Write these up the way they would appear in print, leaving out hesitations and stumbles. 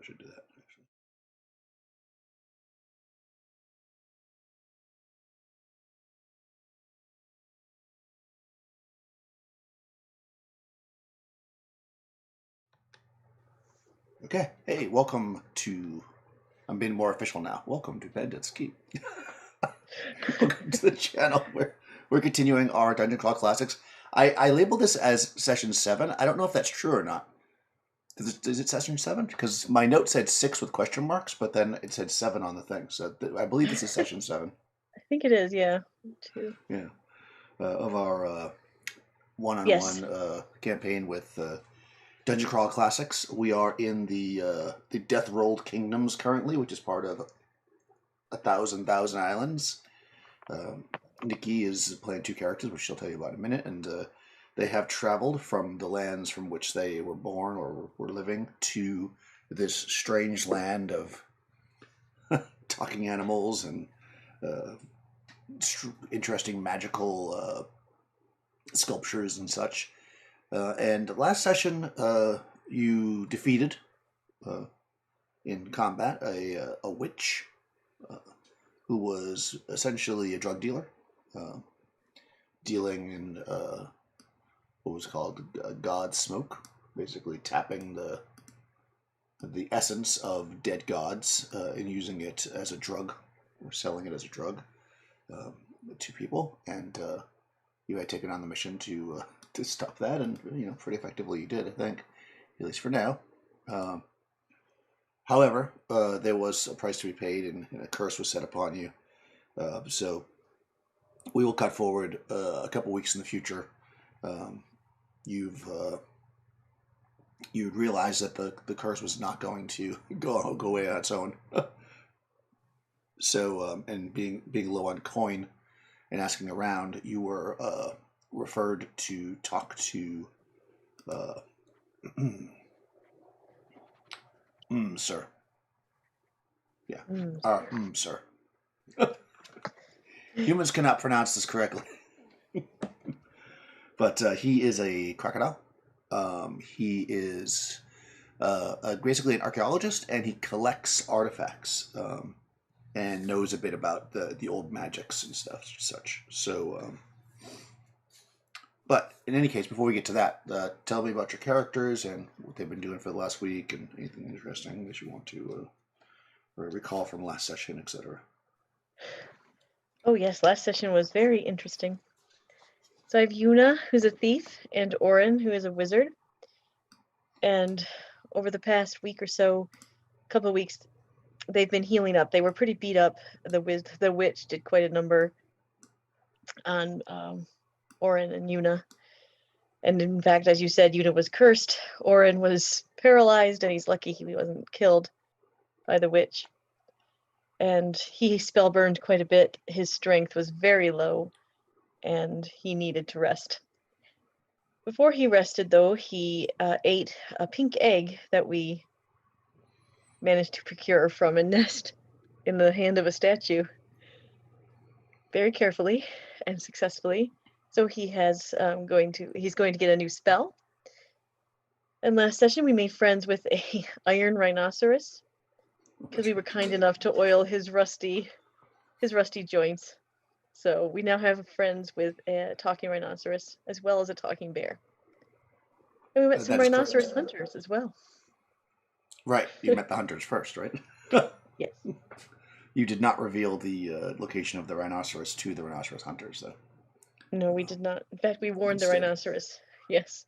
I should do that, actually. Okay. Hey, welcome to. I'm being more official now. Welcome to Bandit's Keep. Welcome to the channel where we're continuing our Dungeon Crawl Classics. I labeled this as Session 7. I don't know if that's true or not. Is it Session 7? Because my note said 6 with question marks, but then it said 7 on the thing. So I believe this is Session 7. I think it is, yeah. Too. Yeah. Of our one-on-one Yes. campaign with Dungeon Crawl Classics. We are in the Death Rolled Kingdoms currently, which is part of 1,000 Islands. Nikki is playing 2 characters, which she'll tell you about in a minute, and they have traveled from the lands from which they were born or were living to this strange land of talking animals and interesting magical sculptures and such. And last session, you defeated in combat a witch who was essentially a drug dealer, dealing in what was called god smoke, basically tapping the essence of dead gods and using it as a drug, or selling it as a drug to people. And you had taken on the mission to stop that, and pretty effectively you did, I think, at least for now. However, there was a price to be paid, and a curse was set upon you. So we will cut forward a couple weeks in the future. You've realized that the curse was not going to go away on its own. So, and being low on coin and asking around, you were referred to talk to sir. Yeah. Sir. Humans cannot pronounce this correctly. But he is a crocodile. He is basically an archaeologist, and he collects artifacts and knows a bit about the old magics and stuff, such. So, but in any case, before we get to that, tell me about your characters and what they've been doing for the last week, and anything interesting that you want to recall from last session, etc. Oh yes, last session was very interesting. So I have Yuna, who's a thief, and Orin, who is a wizard. And over the past week or so, couple of weeks, they've been healing up. They were pretty beat up. The witch did quite a number on Orin and Yuna. And in fact, as you said, Yuna was cursed. Orin was paralyzed, and he's lucky he wasn't killed by the witch. And he spellburned quite a bit. His strength was very low, and he needed to rest. Before he rested, though, he ate a pink egg that we managed to procure from a nest in the hand of a statue very carefully and successfully. So he has he's going to get a new spell. And last session we made friends with a iron rhinoceros because we were kind enough to oil his rusty joints. So we now have friends with a talking rhinoceros as well as a talking bear. And we met some rhinoceros hunters as well. Right, you met the hunters first, right? Yes. You did not reveal the location of the rhinoceros to the rhinoceros hunters, though. No, we did not. In fact, we warned the rhinoceros. Yes.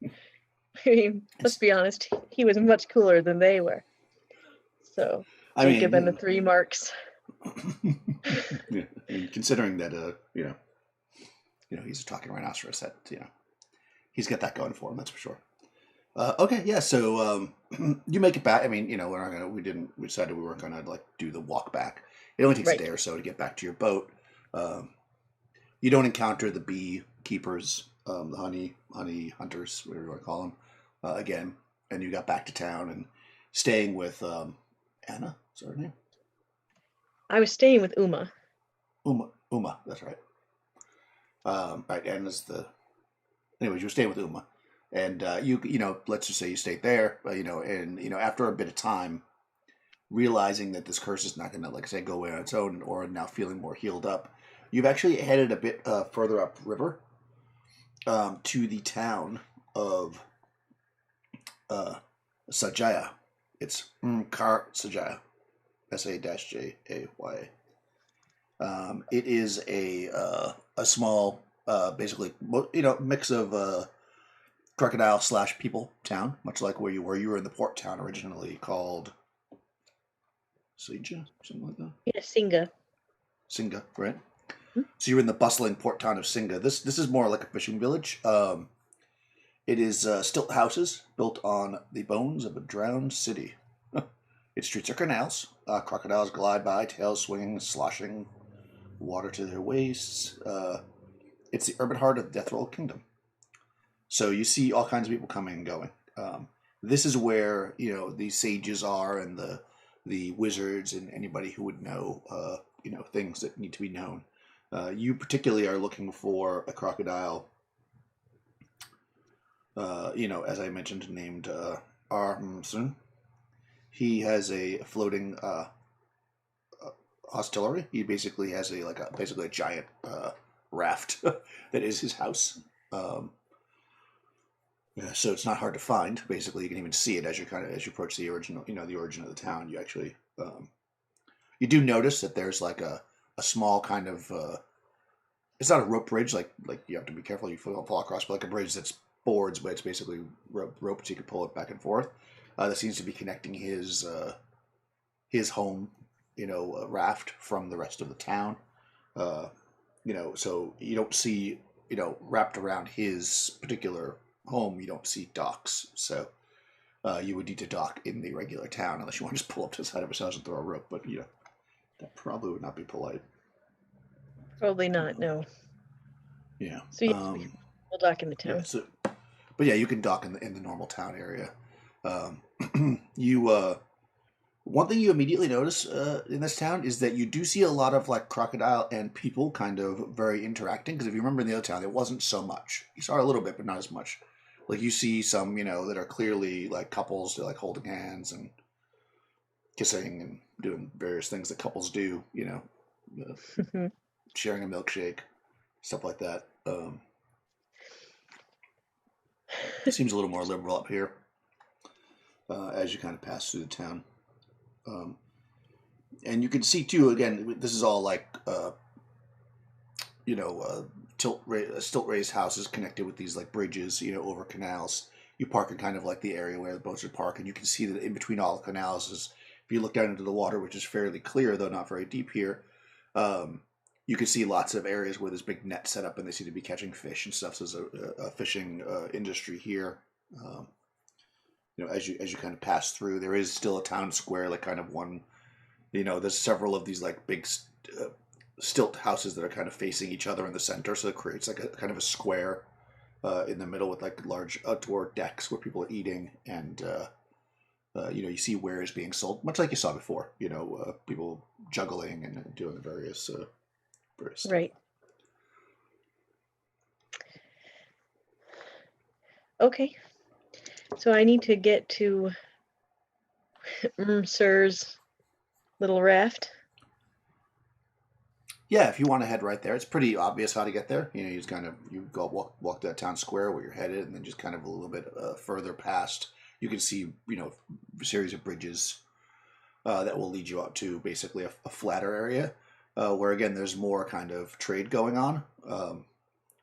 I mean, let's be honest, he was much cooler than they were. So they give him the 3 marks. Yeah, and considering that, he's a talking rhinoceros, that he's got that going for him. That's for sure. Okay, yeah. So you make it back. I mean, we're not gonna. We decided we weren't gonna do the walk back. It only takes a day or so to get back to your boat. You don't encounter the bee keepers, the honey hunters, whatever you want to call them, again. And you got back to town and staying with Anna. Is that her name? I was staying with Uma. Uma. That's right. Right. Anna's the. Anyways, you were staying with Uma. And you let's just say you stayed there, and after a bit of time, realizing that this curse is not going to, like I say, go away on its own, or now feeling more healed up, you've actually headed a bit further upriver to the town of Sajaya. It's Mkar Sajaya, Sajaya. It is a small, basically, mix of crocodile / people town, much like where you were. You were in the port town originally called Sija, something like that. Yeah, Singa. Singa, right? Hmm? So you're in the bustling port town of Singa. This is more like a fishing village. It is stilt houses built on the bones of a drowned city. Its streets are canals. Crocodiles glide by, tails swinging, sloshing water to their waists. It's the urban heart of the Death Roll Kingdom. So you see all kinds of people coming and going. This is where the sages are, and the wizards, and anybody who would know things that need to be known. You particularly are looking for a crocodile. As I mentioned, named Armson. He has a floating hostelry. He basically has basically a giant raft that is his house. Yeah, so it's not hard to find. Basically, you can even see it as you approach the original, the origin of the town. You actually you do notice that there's like a small kind of it's not a rope bridge, like you have to be careful you fall across, but like a bridge that's boards, but it's basically rope so you can pull it back and forth. That seems to be connecting his home, raft from the rest of the town. So you don't see, wrapped around his particular home, you don't see docks. So you would need to dock in the regular town unless you want to just pull up to the side of his house and throw a rope. But that probably would not be polite. Probably not. No. Yeah. So yes, we'll dock in the town. Yeah. But yeah, you can dock in the normal town area. You one thing you immediately notice in this town is that you do see a lot of like crocodile and people kind of very interacting. Because if you remember in the other town, it wasn't so much. You saw a little bit, but not as much. Like you see some, that are clearly like couples, they're like holding hands and kissing and doing various things that couples do. Sharing a milkshake, stuff like that. It seems a little more liberal up here as you kind of pass through the town. And you can see too, again, this is all like, stilt raised houses connected with these like bridges, over canals. You park in kind of like the area where the boats would park, and you can see that in between all the canals is, if you look down into the water, which is fairly clear, though not very deep here, you can see lots of areas where there's big nets set up and they seem to be catching fish and stuff. So there's a fishing industry here. As you kind of pass through, there is still a town square, like kind of one. There's several of these like big stilt houses that are kind of facing each other in the center, so it creates like a kind of a square in the middle with like large outdoor decks where people are eating, and you see wares being sold, much like you saw before. People juggling and doing various stuff. Right. Okay. So I need to get to Sir's little raft. Yeah, if you want to head right there, it's pretty obvious how to get there. You just kind of walk to that town square where you're headed, and then just kind of a little bit further past, you can see a series of bridges that will lead you out to basically a flatter area where again there's more kind of trade going on,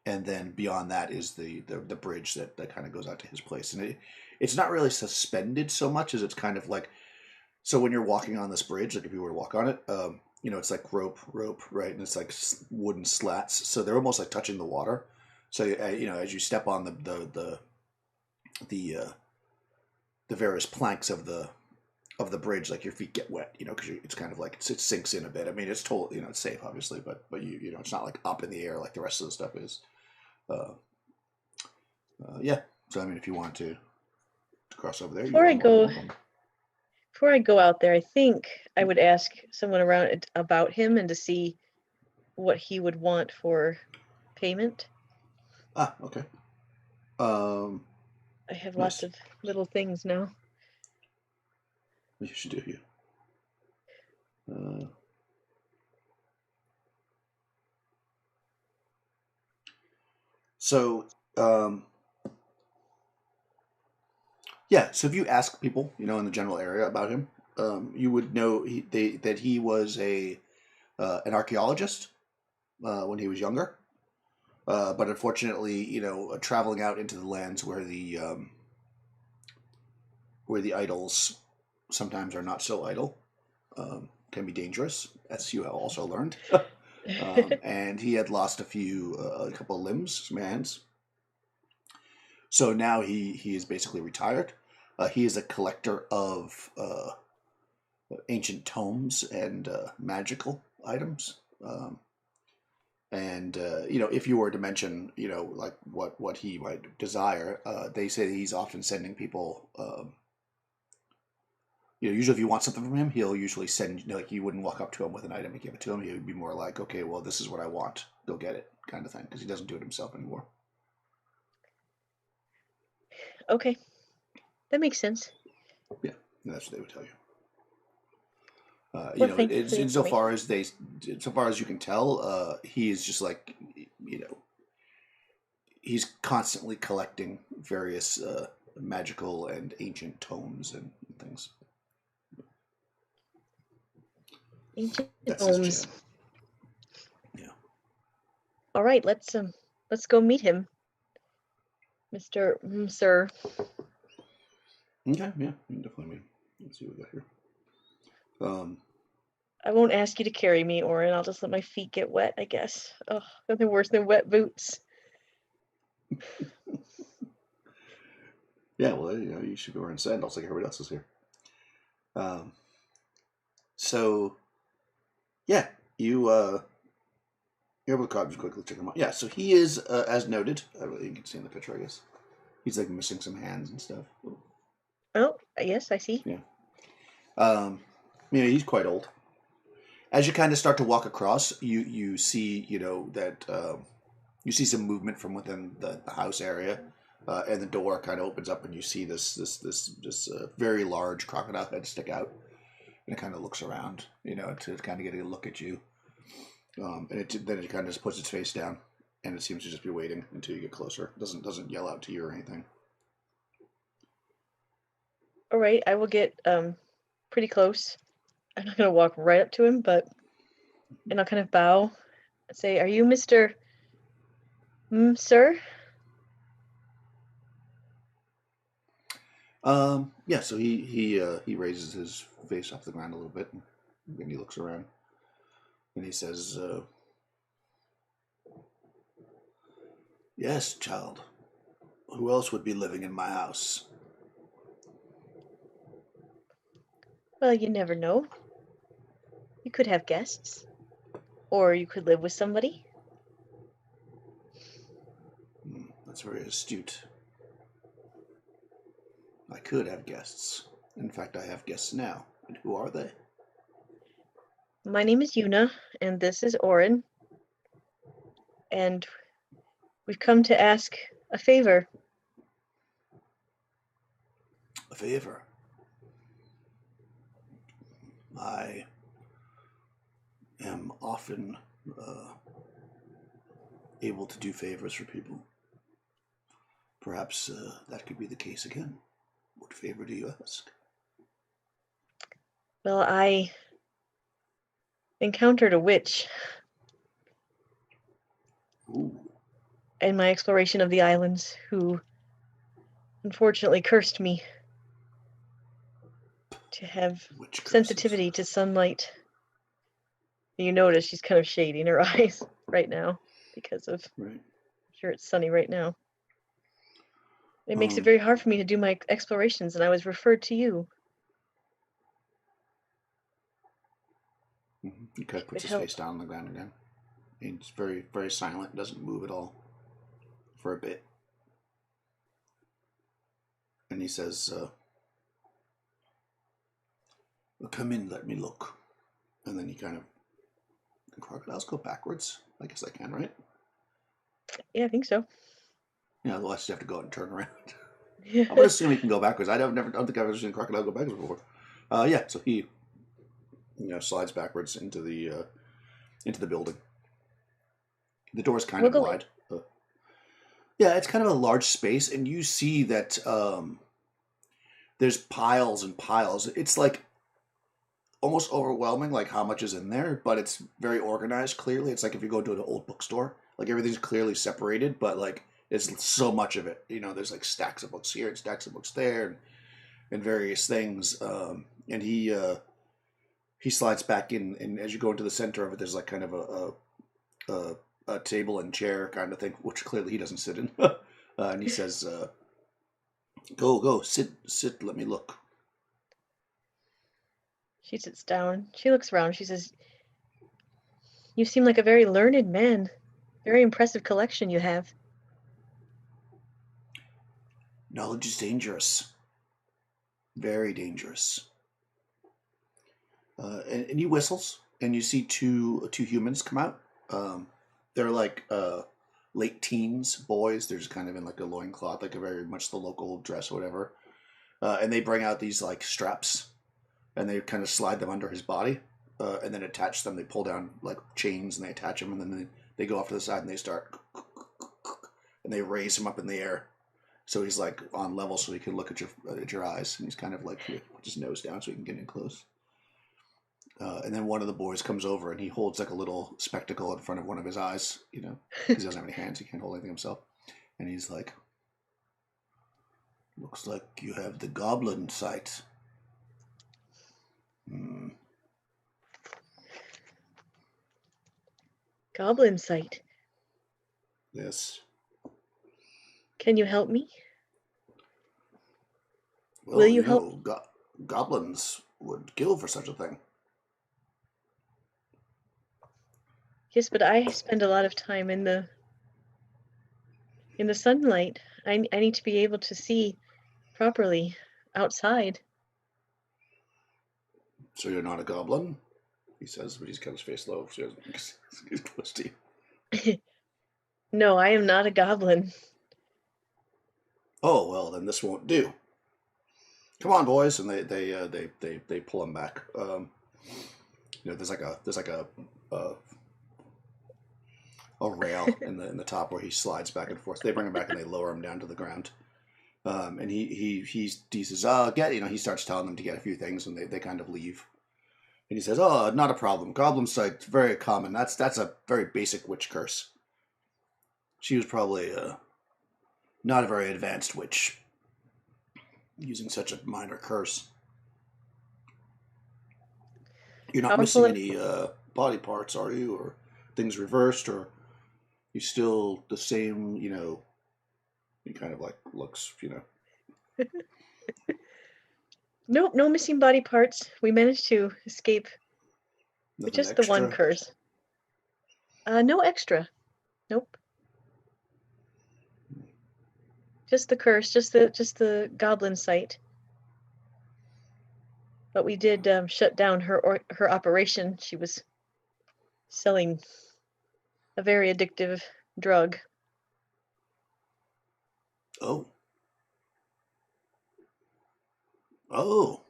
and then beyond that is the bridge that kind of goes out to his place, and it's not really suspended so much as it's kind of like, so when you're walking on this bridge, like if you were to walk on it. It's like rope, right? And it's like wooden slats, so they're almost like touching the water. So as you step on the various planks of the bridge, like your feet get wet, because it's kind of like it sinks in a bit. I mean, it's totally, it's safe, obviously, but it's not like up in the air like the rest of the stuff is. Yeah. So I mean, if you want to cross over there, Before I go out there, I think I would ask someone around about him and to see what he would want for payment. Okay. I have lots of little things now. You should do you. Uh, so, um, yeah. So if you ask people, in the general area about him, you would know that he was an archaeologist when he was younger. But unfortunately, traveling out into the lands where the idols sometimes are not so idle, can be dangerous, as you have also learned. And he had lost a couple of limbs, some hands. So now he is basically retired. He is a collector of ancient tomes and magical items. And if you were to mention, like what he might desire, they say that he's often sending people. Usually if you want something from him, he'll usually send. Like you wouldn't walk up to him with an item and give it to him. He would be more like, okay, well, this is what I want. Go get it, kind of thing, because he doesn't do it himself anymore. Okay, that makes sense. Yeah, that's what they would tell you. Well, thank you for the insofar as you can tell, he is just like, he's constantly collecting various magical and ancient tomes and things. Ancient That's his tomes. jam. Yeah. All right, let's go meet him, Mr. Sir. Okay, yeah, definitely. Let's see what we got here. I won't ask you to carry me, Orin. I'll just let my feet get wet, I guess. Oh, nothing worse than wet boots. Yeah, well, you should be wearing sandals like everybody else is here. So, yeah, you're able to just quickly check him out. Yeah, so he is, as noted, you can see in the picture, I guess. He's like missing some hands and stuff. Oh, yes, I see. Yeah. He's quite old. As you kind of start to walk across, you see, that you see some movement from within the house area, and the door kind of opens up, and you see this very large crocodile head stick out, and it kind of looks around, to kind of get a look at you, and then it kind of just puts its face down, and it seems to just be waiting until you get closer. It doesn't yell out to you or anything. All right, I will get pretty close. I'm not gonna walk right up to him, and I'll kind of bow and say, "Are you Mr. Sir?" Yeah. So he raises his face off the ground a little bit, and he looks around, and he says, "Yes, child. Who else would be living in my house?" Well, you never know. You could have guests, or you could live with somebody. That's very astute. I could have guests. In fact, I have guests now. And who are they? My name is Yuna, and this is Orin. And we've come to ask a favor. A favor. I am often able to do favors for people. Perhaps that could be the case again. What favor do you ask? Well, I encountered a witch Ooh. in my exploration of the islands who unfortunately cursed me to have sensitivity to sunlight. You notice she's kind of shading her eyes right now because of, right. I'm sure it's sunny right now. It makes it very hard for me to do my explorations, and I was referred to you. He kind of puts his face down on the ground again. He's very, very silent, doesn't move at all for a bit. And he says, come in, let me look. And then he kind of, can crocodiles go backwards? I guess I can, right? Yeah, I think so. Yeah, otherwise you have to go out and turn around. I'm gonna assume he can go backwards. I don't think I've ever seen a crocodile go backwards before. Yeah, so he slides backwards into the building. The door's kind We'll of go in. wide. Yeah, it's kind of a large space, and you see that there's piles and piles. It's like almost overwhelming, like how much is in there, but it's very organized. Clearly, it's like if you go to an old bookstore, like everything's clearly separated, but like it's so much of it. There's like stacks of books here and stacks of books there, and various things. And he slides back in, and as you go into the center of it, there's like kind of a table and chair kind of thing, which clearly he doesn't sit in. And he says, "Go, sit. Let me look." She sits down. She looks around. She says, "You seem like a very learned man. Very impressive collection you have." Knowledge is dangerous, very dangerous. And he whistles, and you see two humans come out. They're like late teens boys. They're just kind of in like a loincloth, like a very much the local dress or whatever. And they bring out these like straps, and they kind of slide them under his body, and then attach them. They pull down like chains, and they attach them, and then they go off to the side, and they start, and they raise him up in the air. So he's like on level, so he can look at your eyes, and he's kind of like put his nose down so he can get in close. And then one of the boys comes over and he holds like a little spectacle in front of one of his eyes, because he doesn't have any hands, he can't hold anything himself. And he's like, "Looks like you have the goblin sight." Hmm. Goblin sight. Yes. Can you help me? Will Well, you help? goblins would kill for such a thing. Yes, but I spend a lot of time in the sunlight. I need to be able to see properly outside. So you're not a goblin? He says, but he's got his face low. So he's close to you. No, I am not a goblin. Oh, well, then this won't do. Come on, boys, and they pull him back. There's like a rail in the top where he slides back and forth. They bring him back and they lower him down to the ground. And he says, get, he starts telling them to get a few things, and they kind of leave. And he says, "Oh, not a problem. Goblin sight, very common. That's a very basic witch curse. She was probably not a very advanced witch, using such a minor curse." You're not Powerful. missing any body parts, are you? Or things reversed? Or you still the same, he kind of like looks, Nope, no missing body parts. We managed to escape with Nothing just the one extra. curse. No extra. Nope. Just the curse, just the goblin sight. But we did shut down her operation. She was selling a very addictive drug. Oh. Oh.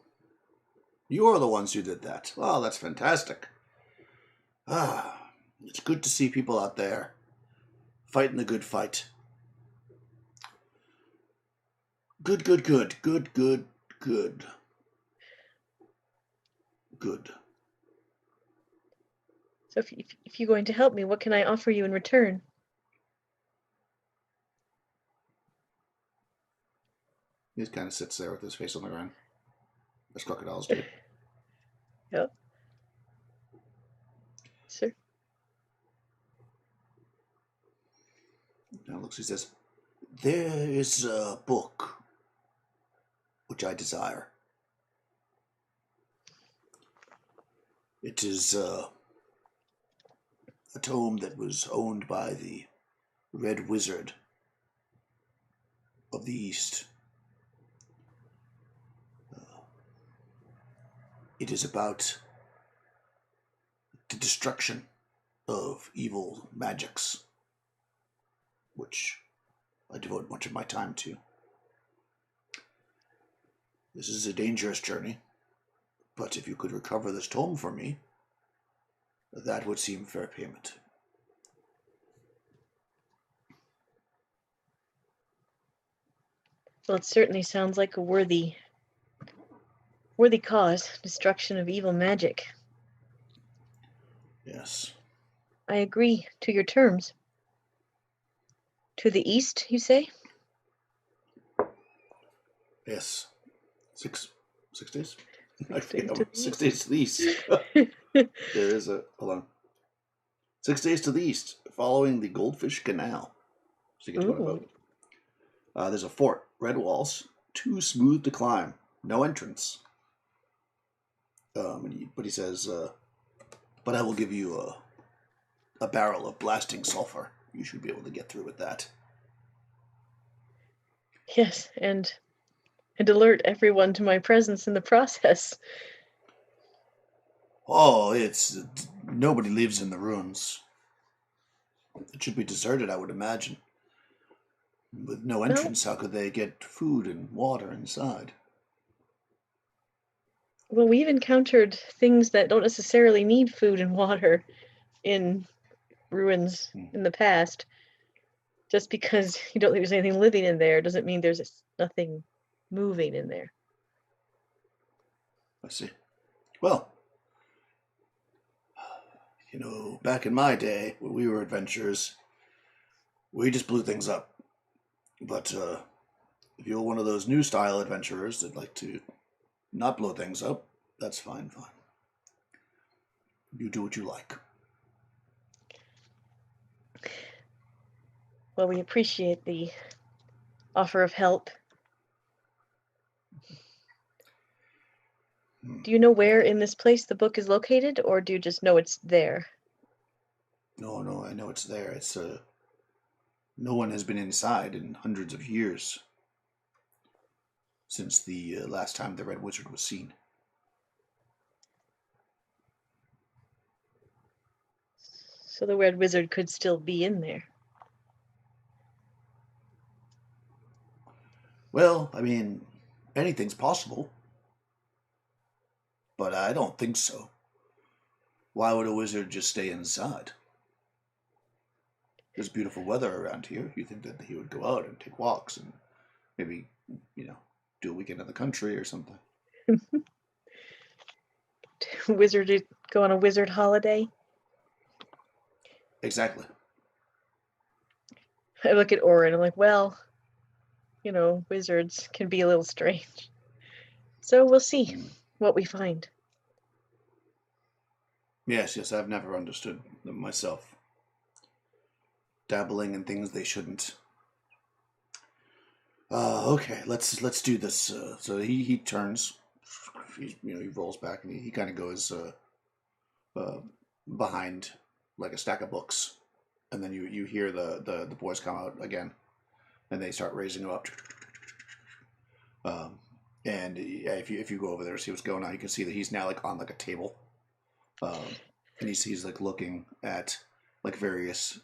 You're the ones who did that. Oh, that's fantastic. It's good to see people out there fighting the good fight. Good, good, good, good, good, good. Good. So if you're going to help me, what can I offer you in return? He just kind of sits there with his face on the ground, as crocodiles do. Yep. Sir. Now looks, he says, "There is a book which I desire. It is a tome that was owned by the Red Wizard of the East. It is about the destruction of evil magics, which I devote much of my time to. This is a dangerous journey, But if you could recover this tome for me, that would seem fair payment. Well, it certainly sounds like a worthy cause, destruction of evil magic. Yes. I agree to your terms. To the east, you say? Yes. 6 days? I 6 days forget. to the 6 days to the east. There is a. Hold on. 6 days to the east, following the Goldfish Canal. So you get to go on a boat. There's a fort, red walls, too smooth to climb, no entrance. But he says, but I will give you a barrel of blasting sulfur. You should be able to get through with that. Yes, and alert everyone to my presence in the process. Oh, it's nobody lives in the ruins. It should be deserted, I would imagine. With no entrance, how could they get food and water inside? Well, we've encountered things that don't necessarily need food and water in ruins in the past. Just because you don't think there's anything living in there doesn't mean there's nothing moving in there. I see. Well, back in my day, when we were adventurers, we just blew things up. But if you're one of those new style adventurers that like to not blow things up, that's fine. You do what you like. Well, we appreciate the offer of help. Do you know where in this place the book is located, or do you just know it's there? No, I know it's there. It's no one has been inside in hundreds of years since the last time the Red Wizard was seen. So the Red Wizard could still be in there. Well, I mean, anything's possible. But I don't think so. Why would a wizard just stay inside? There's beautiful weather around here. You think that he would go out and take walks and maybe, do a weekend in the country or something. Wizard go on a wizard holiday? Exactly. I look at Orin, I'm like, well, wizards can be a little strange. So we'll see what we find. Yes, I've never understood them myself. Dabbling in things they shouldn't. Okay, let's do this. So he turns, he rolls back and he kind of goes behind like a stack of books, and then you hear the boys come out again, and they start raising him up. And if you go over there and see what's going on, you can see that he's now like on like a table, and he's like looking at like various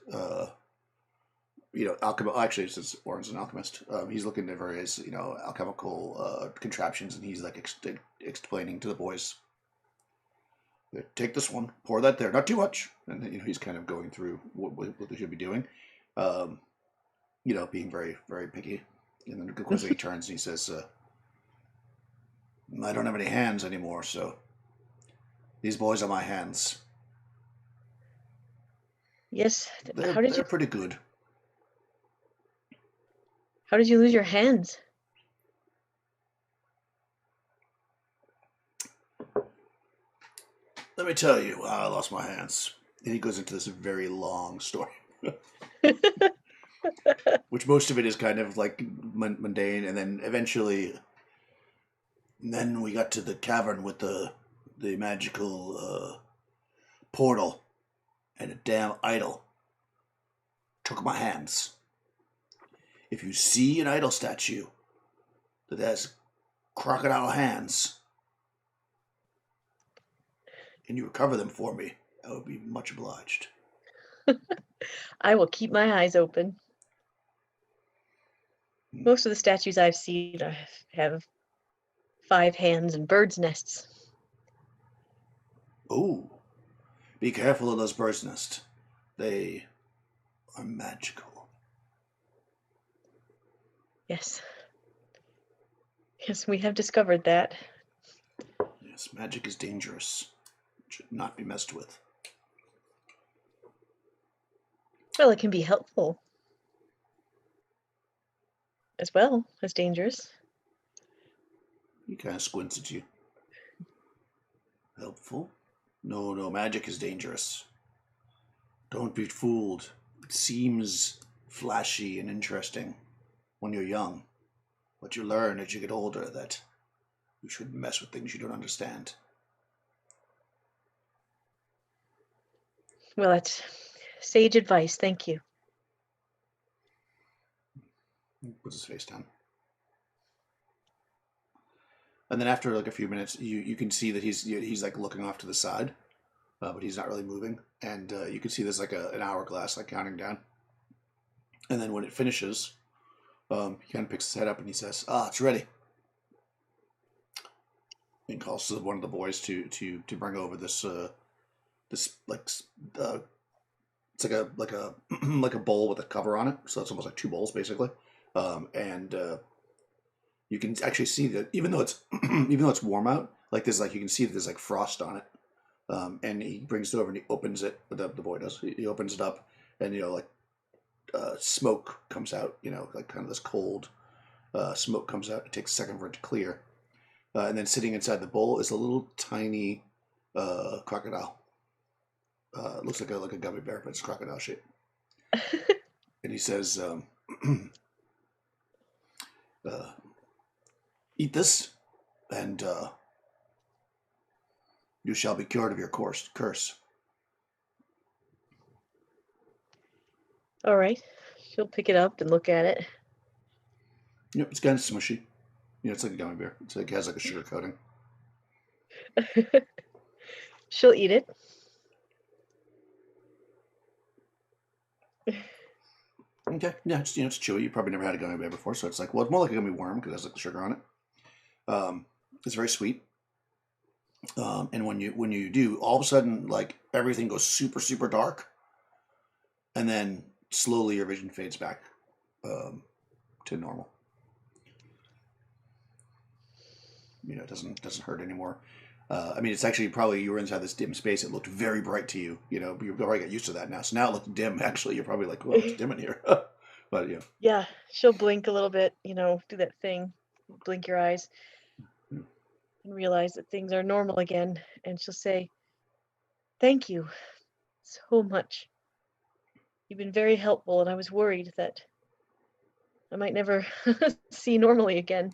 alchemical. Actually, since Oren's an alchemist, he's looking at various alchemical contraptions, and he's like explaining to the boys. Take this one, pour that there, not too much, and then, he's kind of going through what they should be doing, being very very picky. And then of course he turns and he says, "I don't have any hands anymore, so these boys are my hands." Yes. They're pretty good. How did you lose your hands? Let me tell you how I lost my hands. And he goes into this very long story. Which most of it is kind of like mundane, and then eventually, then we got to the cavern with the magical portal, and a damn idol took my hands. If you see an idol statue that has crocodile hands, and you recover them for me, I would be much obliged. I will keep my eyes open. Most of the statues I've seen have 5 hands and birds' nests. Oh, be careful of those bird's nests. They are magical. Yes. Yes, we have discovered that. Yes, magic is dangerous. It should not be messed with. Well, it can be helpful as well as dangerous. He kind of squints at you. Helpful? No, no, magic is dangerous. Don't be fooled. It seems flashy and interesting when you're young, but you learn as you get older that you shouldn't mess with things you don't understand. Well, that's sage advice. Thank you. He puts his face down. And then after like a few minutes, you can see that he's like looking off to the side, but he's not really moving. And you can see there's like an hourglass like counting down. And then when it finishes, he kind of picks his head up and he says, "Ah, it's ready." And calls to one of the boys to bring over this like it's like a like a bowl with a cover on it. So it's almost like two bowls basically. And you can actually see that even though it's even though it's warm out, like there's like you can see that there's like frost on it. And he brings it over and he opens it. The boy does. He opens it up, and like smoke comes out. Like kind of this cold smoke comes out. It takes a second for it to clear, and then sitting inside the bowl is a little tiny crocodile. It looks like a gummy bear, but it's crocodile shape. And he says, "Eat this, and you shall be cured of your curse." All right. She'll pick it up and look at it. Yep, it's kind of smushy. It's like a gummy bear. It has like a sugar coating. She'll eat it. Okay, yeah, it's chewy. You probably never had a gummy bear before, so it's like, well, it's more like a gummy worm because it has like the sugar on it. It's very sweet. And when you do, all of a sudden, like everything goes super super dark, and then slowly your vision fades back to normal. It doesn't hurt anymore. I mean, it's actually probably you were inside this dim space. It looked very bright to you. You've already got used to that now. So now it looks dim. Actually, you're probably like, well, it's dim in here. But yeah. Yeah, she'll blink a little bit, do that thing, blink your eyes, Hmm. and realize that things are normal again. And she'll say, "Thank you so much. You've been very helpful, and I was worried that I might never see normally again."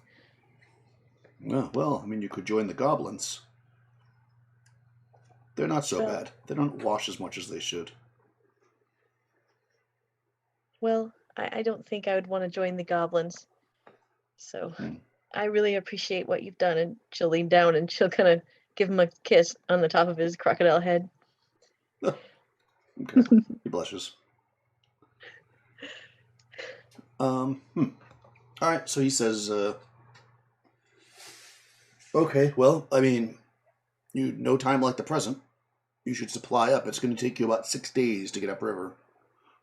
Well, I mean, you could join the goblins. They're not so Well, bad. They don't wash as much as they should. well, I don't think I would want to join the goblins. So Hmm. I really appreciate what you've done. And she'll lean down and she'll kind of give him a kiss on the top of his crocodile head. Okay. He blushes. All right. So he says, "Okay. Well, I mean, no time like the present. You should supply up. It's going to take you about 6 days to get upriver.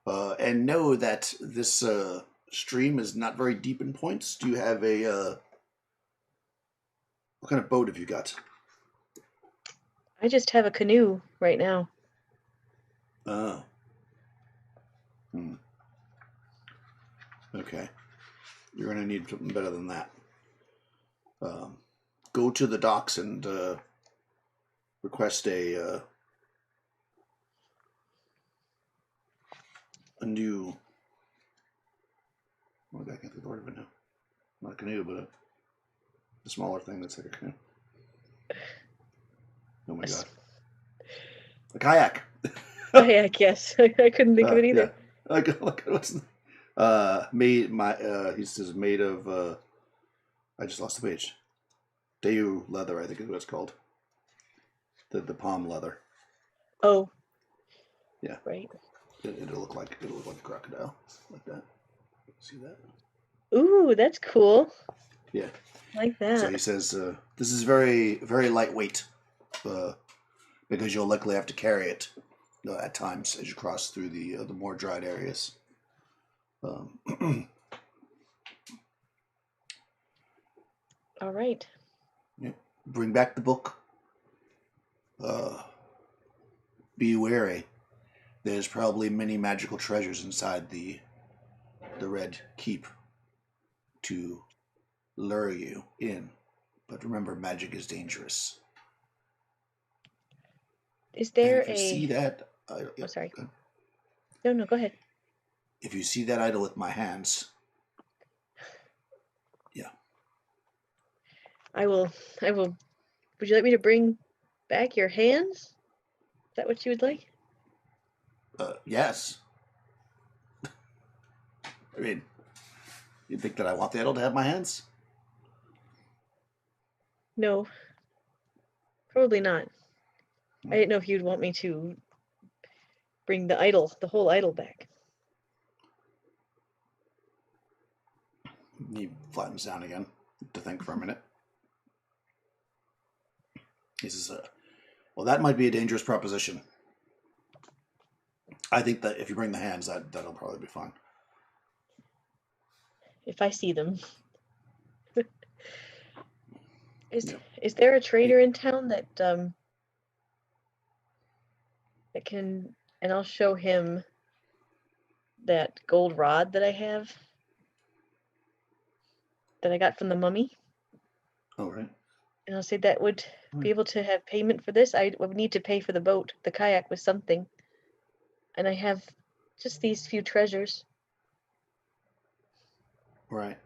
And know that this stream is not very deep in points. Do you have what kind of boat have you got?" I just have a canoe right now. Oh. Hmm. Okay. You're going to need something better than that. Go to the docks and request a new. Oh, I can't think of the word of it now. Not a canoe, but a smaller thing that's like a canoe. Oh my god. A kayak. Kayak, yes. I couldn't think of it either. Yeah. What's he says made of I just lost the page. Dayu leather, I think is what it's called. The palm leather. Oh. Yeah. Right. It'll look like a crocodile. Like that. See that? Ooh, that's cool. Yeah. Like So that. he says, this is very, very lightweight. because you'll likely have to carry it at times as you cross through the more dried areas. All right. Yeah. Bring back the book. Be wary. There's probably many magical treasures inside the Red Keep to lure you in. But remember, magic is dangerous. Is And there if you see that... Oh, sorry. No, go ahead. If you see that idol with my hands... Yeah. I will. Would you like me to bring back your hands? Is that what you would like? Yes. I mean, you think that I want the idol to have my hands? No. Probably not. I didn't know if you'd want me to bring the whole idol back. He flattens down again to think for a minute. He says, well, that might be a dangerous proposition. I think that if you bring the hands, that'll probably be fine. If I see them. Is there a trader in town that can, and I'll show him that gold rod that I have that I got from the mummy. Oh, right. And I'll say that would be able to have payment for this. I would need to pay for the boat, the kayak with something. And I have just these few treasures. Right.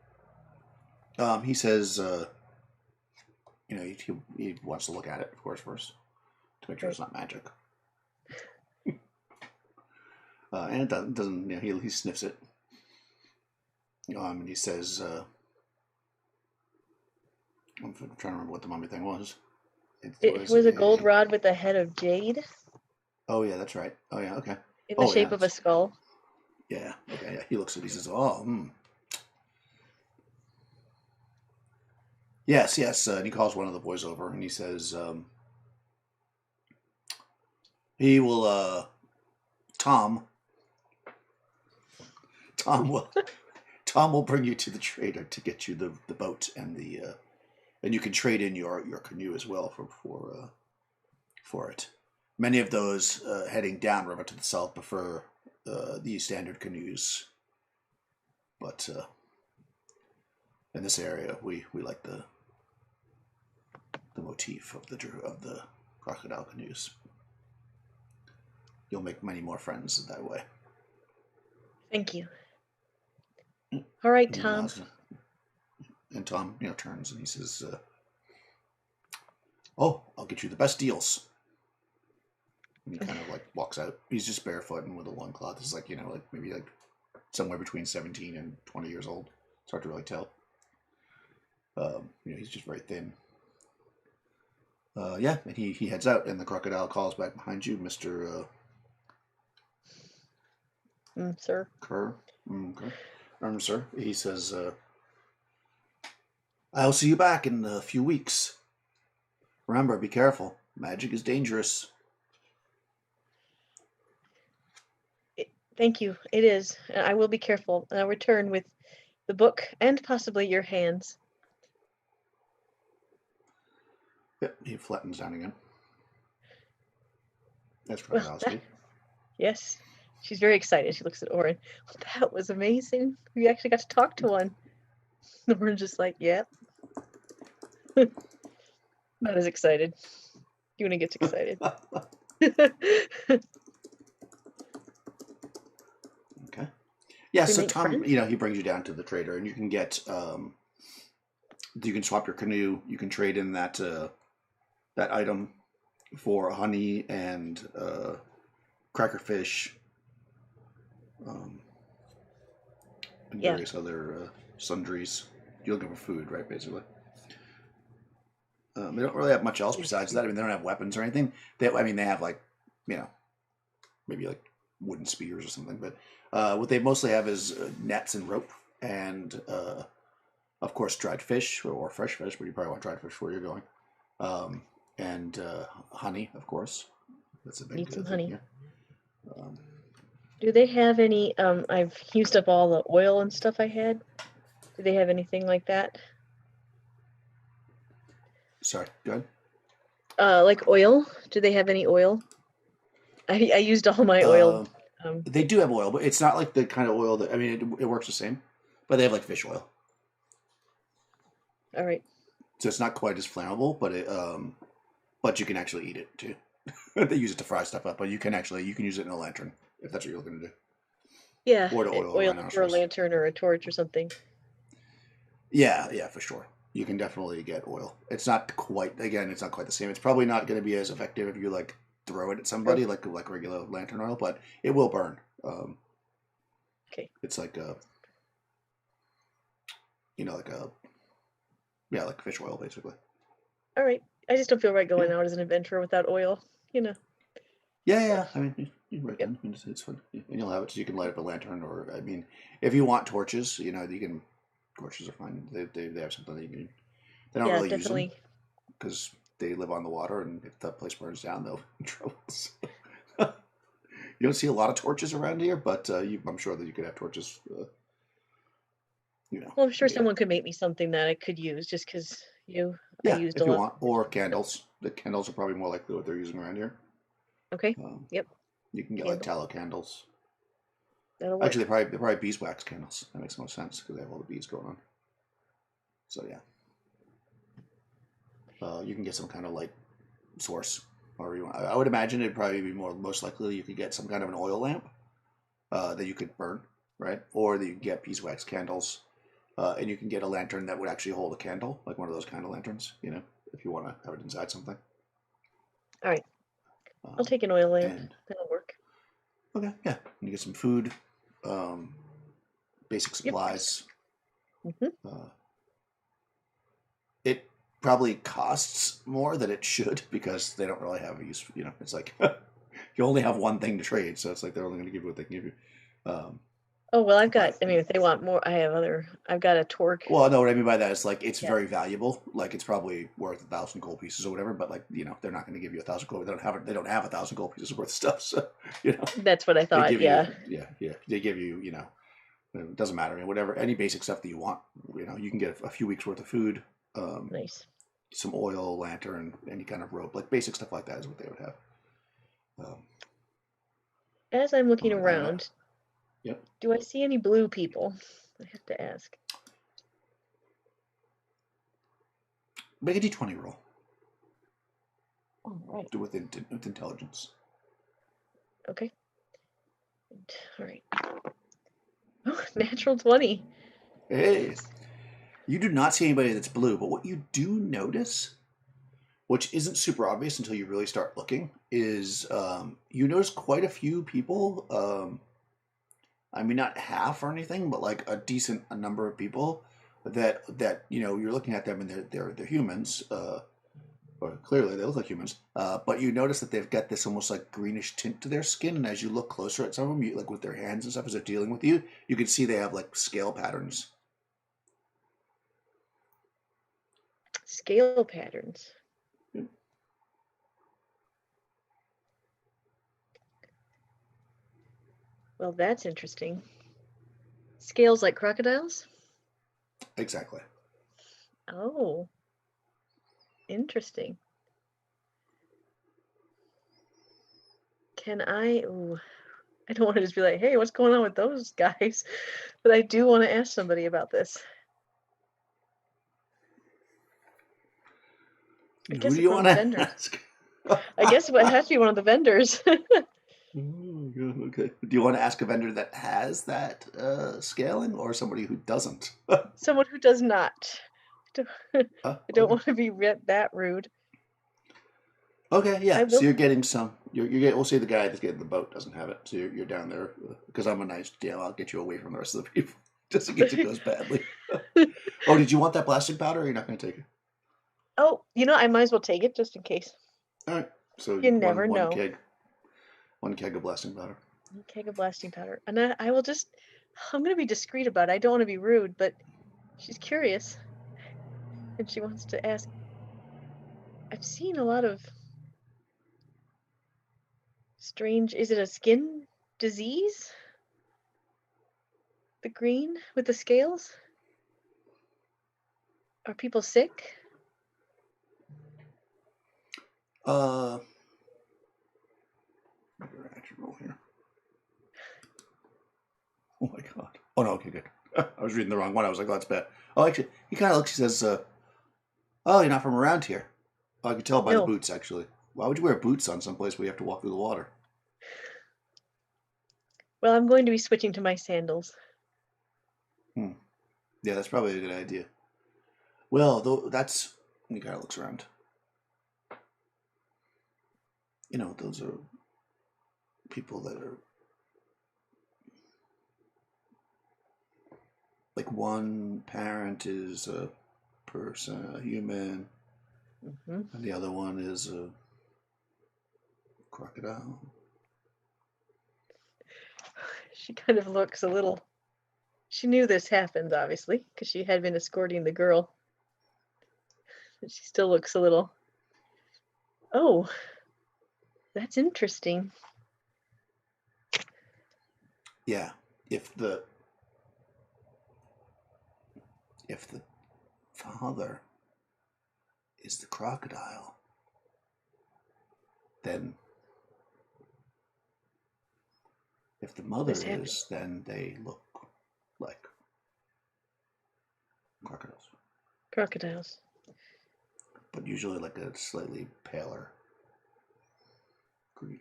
He says, he wants to look at it, of course, first to make sure it's not magic. And it doesn't. He sniffs it. And he says, I'm trying to remember what the mummy thing was. It was a gold rod with a head of jade. Oh yeah, that's right. Oh yeah, okay. In the shape of a skull. Yeah. Okay. Yeah. He looks at it. He says, "Oh, yes, yes." And he calls one of the boys over, and he says, "He will, Tom will bring you to the trader to get you the boat and and you can trade in your canoe as well for it. Many of those heading downriver to the south prefer the standard canoes, but in this area we like the motif of the crocodile canoes. You'll make many more friends that way." Thank you. All right, Tom. And Tom, turns and he says, "Oh, I'll get you the best deals." And he kind of walks out. He's just barefoot and with a loincloth. It's maybe somewhere between 17 and 20 years old. It's hard to really tell. He's just very thin. Yeah, and he heads out, and the crocodile calls back behind you, Mr. Sir. Kerr. Sir. He says, "I'll see you back in a few weeks. Remember, be careful. Magic is dangerous." Thank you. It is. I will be careful. And I'll return with the book and possibly your hands. Yep, he flattens down again. That's crocodile speak. Yes. She's very excited. She looks at Orin. Oh, that was amazing. We actually got to talk to one. Orin's just like, yep. Not as excited. Yuna gets excited. Okay. Yeah, so Tom, he brings you down to the trader, and you can get, you can swap your canoe. You can trade in that item for honey and crackerfish, and various other sundries. You're looking for food, right? Basically, they don't really have much else besides that. I mean, they don't have weapons or anything. They have maybe wooden spears or something. But what they mostly have is nets and rope, and of course dried fish or fresh fish. But you probably want dried fish where you're going, and honey, of course. That's a big Need some thing honey. here. Do they have any? I've used up all the oil and stuff I had. Do they have anything like that? Sorry, go ahead. Like oil? Do they have any oil? I used all my oil. They do have oil, but it's not like the kind of oil that I mean. It works the same, but they have like fish oil, All right. so it's not quite as flammable. But you can actually eat it too. They use it to fry stuff up, but you can use it in a lantern if that's what you're looking to do. Yeah, Or to oil a oil for a rhinoceros. lantern or a torch or something. Yeah, for sure. You can definitely get oil. It's not quite the same. It's probably not going to be as effective if you like throw it at somebody like regular lantern oil, but it will burn. Okay. It's like like fish oil basically. All right. I just don't feel right going out as an adventurer without oil. Yeah. I mean, right then, it's fun, and you'll have it so you can light up a lantern, or I mean, if you want torches, you can. Torches are fine. They have something that you can. They don't really definitely. use them because they live on the water, and if the place burns down, they'll be in trouble. So. You don't see a lot of torches around here, but I'm sure that you could have torches. Well, I'm sure someone could make me something that I could use, just because I used if you want, or candles. The candles are probably more likely what they're using around here. Okay. Yep. You can get like tallow candles. That'll work. Actually, they're probably beeswax candles. That makes more sense because they have all the bees going on. So yeah, you can get some kind of light source, or you want. I would imagine it'd probably be most likely you could get some kind of an oil lamp that you could burn, right? Or that you can get beeswax candles, and you can get a lantern that would actually hold a candle, like one of those kind of lanterns. If you want to have it inside something. All right. I'll take an oil lamp. That'll work. Okay, yeah. You get some food, basic supplies. Yep. It probably costs more than it should because they don't really have a use. It's like you only have one thing to trade, so it's like they're only going to give you what they can give you. Oh well, I've got. I mean, if they want more, I've got a torque. Well, no, what I mean by that is like it's very valuable. Like it's probably worth 1,000 gold pieces or whatever. But like they're not going to give you 1,000 gold. They don't have 1,000 gold pieces worth of stuff. So That's what I thought. They give you it doesn't matter. I mean, whatever any basic stuff that you want. You can get a few weeks worth of food. Nice. Some oil, lantern, any kind of rope, like basic stuff like that is what they would have. As I'm looking around, yep. Do I see any blue people? I have to ask. Make a d20 roll. All right. Do with intelligence. Okay. All right. Oh, natural 20. Hey. You do not see anybody that's blue, but what you do notice, which isn't super obvious until you really start looking, is you notice quite a few people. I mean, not half or anything, but like a decent number of people that you're looking at them and they're humans. Or clearly they look like humans. But you notice that they've got this almost like greenish tint to their skin, and as you look closer at some of them, like with their hands and stuff as they're dealing with you, you can see they have like scale patterns. Scale patterns. Yep. Well, that's interesting. Scales like crocodiles? Exactly. Oh. Interesting. Can I... Ooh, I don't want to just be like, hey, what's going on with those guys? But I do want to ask somebody about this. I guess Who do you want to ask? I guess it has to be one of the vendors. Okay. Do you want to ask a vendor that has that scaling or somebody who doesn't? Someone who does not. I don't want to be that rude. Okay, yeah. So you're getting some. We'll say the guy that's getting the boat doesn't have it. So you're down there because I'm a nice deal. I'll get you away from the rest of the people just in case it goes badly. Oh, did you want that blasting powder? Or you're not going to take it? Oh, I might as well take it just in case. All right. So you never know. One keg of blasting powder. One keg of blasting powder, and I will just. I'm going to be discreet about it. I don't want to be rude, but she's curious, and she wants to ask. I've seen a lot of Strange. Is it a skin disease? The green with the scales? Are people sick? Uh, your action roll here. Oh my god. Oh no, okay, good. I was reading the wrong one. I was like, oh, that's bad. Oh, actually, he kind of looks, he says, oh, you're not from around here. Oh, I could tell by the No. boots, actually. Why would you wear boots on someplace where you have to walk through the water? Well, I'm going to be switching to my sandals. Yeah, that's probably a good idea. Well, though, that's... He kind of looks around. You know, those are people that are... Like, one parent is a person, a human, and the other one is a crocodile. She kind of looks a little. She knew this happened, obviously, because she had been escorting the girl. But she still looks a little. Oh, that's interesting. Yeah, if the father is the crocodile, then if the mother This happened. is, then they look like crocodiles, Crocodiles. but usually like a slightly paler green.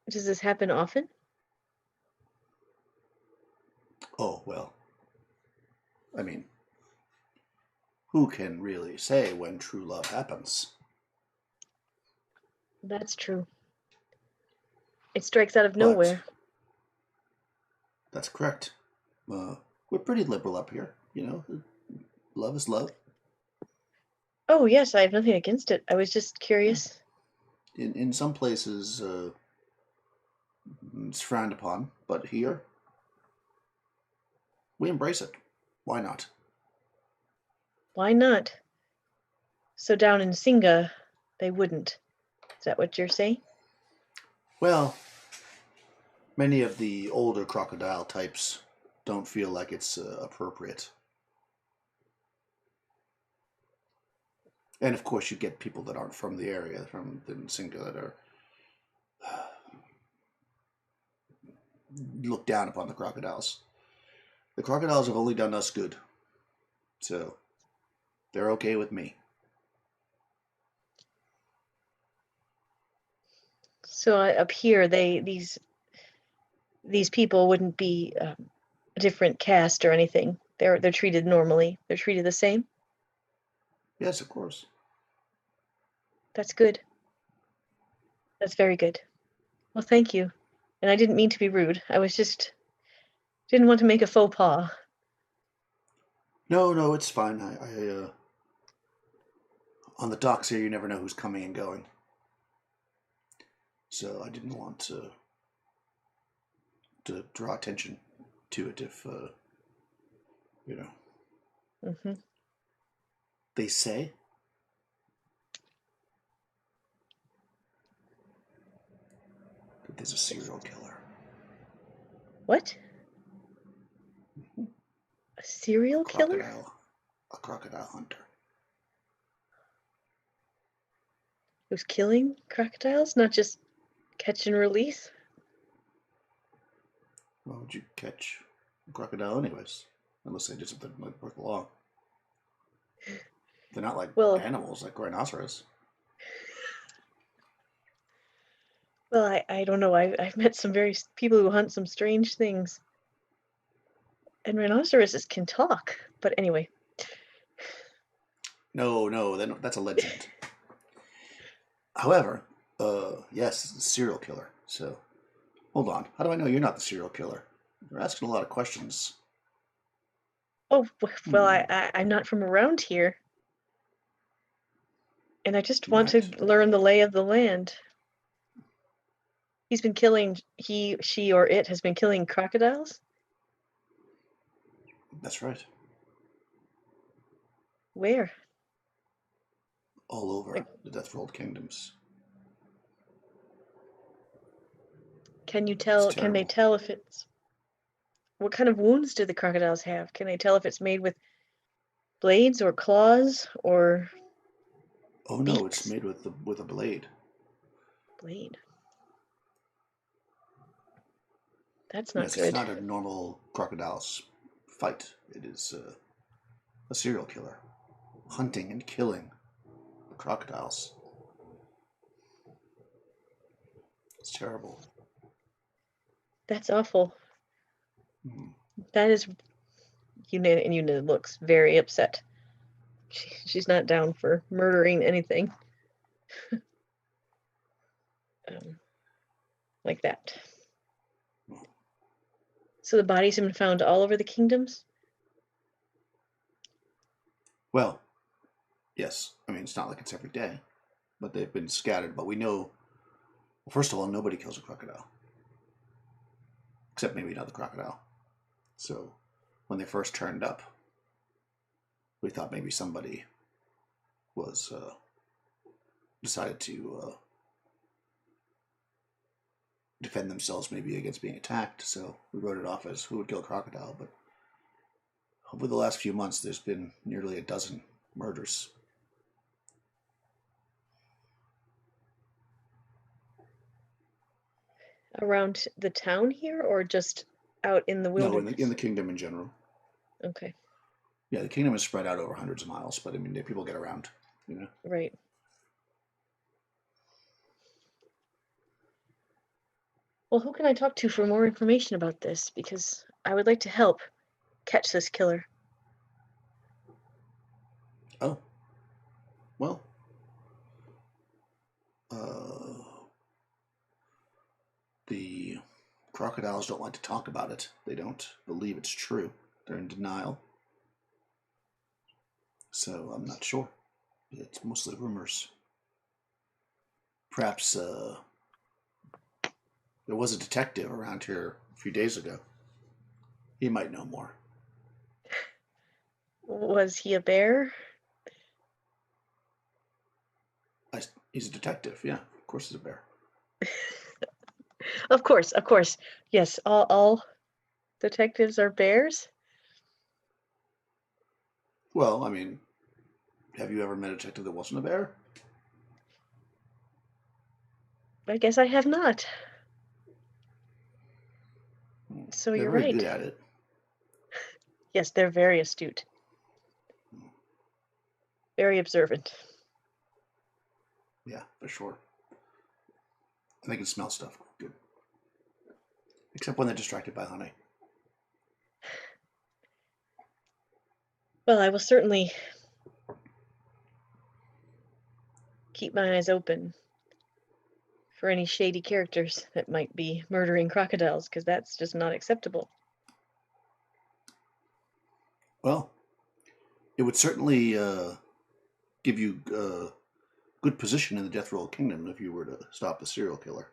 Does this happen often? Oh, well, I mean, who can really say when true love happens? That's true. It strikes out of But nowhere. that's correct. We're pretty liberal up here, you know. Love is love. Oh, yes, I have nothing against it. I was just curious. In some places, it's frowned upon, but here we embrace it. Why not? Why not? So down in Singa, they wouldn't. Is that what you're saying? Well, many of the older crocodile types don't feel like it's appropriate. And of course, you get people that aren't from the area, from the Singa, that are look down upon the crocodiles. The crocodiles have only done us good, so they're okay with me. So up here, these people wouldn't be a different caste or anything. They're treated normally. They're treated the same. Yes, of course. That's good. That's very good. Well, thank you. And I didn't mean to be rude. I was just didn't want to make a faux pas. No, no, it's fine. On the docks here, you never know who's coming and going, so I didn't want to draw attention to it if you know. Hmm. They say that there's a serial killer. What? A serial killer? A crocodile hunter. Who's killing crocodiles, not just catch and release? Why would you catch a crocodile anyways? Unless they did something like break the law. They're not like Well, animals like rhinoceros. I don't know. I've met some people who hunt some strange things. And rhinoceroses can talk. But anyway. No, that's a legend. However, yes, serial killer. So, hold on. How do I know you're not the serial killer? You're asking a lot of questions. Oh, well, I'm not from around here. And I just want to Right. learn the lay of the land. He's been killing, he, she, or it has been killing crocodiles? That's right. Where? All over Like, the Death Rolled Kingdoms. Can you It's tell? Can they terrible. tell if it's what kind of wounds do the crocodiles have? Can they tell if it's made with blades or claws or Oh no, it's beaks? made with a blade. Blade. That's not Yes, it's good. not a normal crocodile's fight. It is a serial killer hunting and killing crocodiles. It's terrible. That's awful. Mhm. That is Una looks very upset. She's not down for murdering anything like that. So the bodies have been found all over the kingdoms? Well, yes. I mean, it's not like it's every day, but they've been scattered. But we know, well, first of all, nobody kills a crocodile, except maybe another crocodile. So when they first turned up, we thought maybe somebody was decided to defend themselves maybe against being attacked. So we wrote it off as who would kill a crocodile. But over the last few months, there's been nearly a dozen murders. Around the town here or just out in the No, in wilderness? the kingdom in general. Okay, Yeah, the kingdom is spread out over hundreds of miles, but I mean, people get around, you know. right. Well, who can I talk to for more information about this? Because I would like to help catch this killer. Oh, well, uh, the crocodiles don't like to talk about it. They don't believe it's true. They're in denial. So I'm not sure. It's mostly rumors. Perhaps there was a detective around here a few days ago. He might know more. Was he a bear? He's a detective. Yeah, of course he's a bear. Of course, of course. Yes, all detectives are bears? Well, I mean, have you ever met a detective that wasn't a bear? I guess I have not. So They're you're very good right. at it. Yes, they're very astute, very observant. Yeah, for sure. And they can smell stuff good. Except when they're distracted by honey. Well, I will certainly keep my eyes open for any shady characters that might be murdering crocodiles, because that's just not acceptable. Well, it would certainly give you good position in the Death Roll Kingdom if you were to stop the serial killer.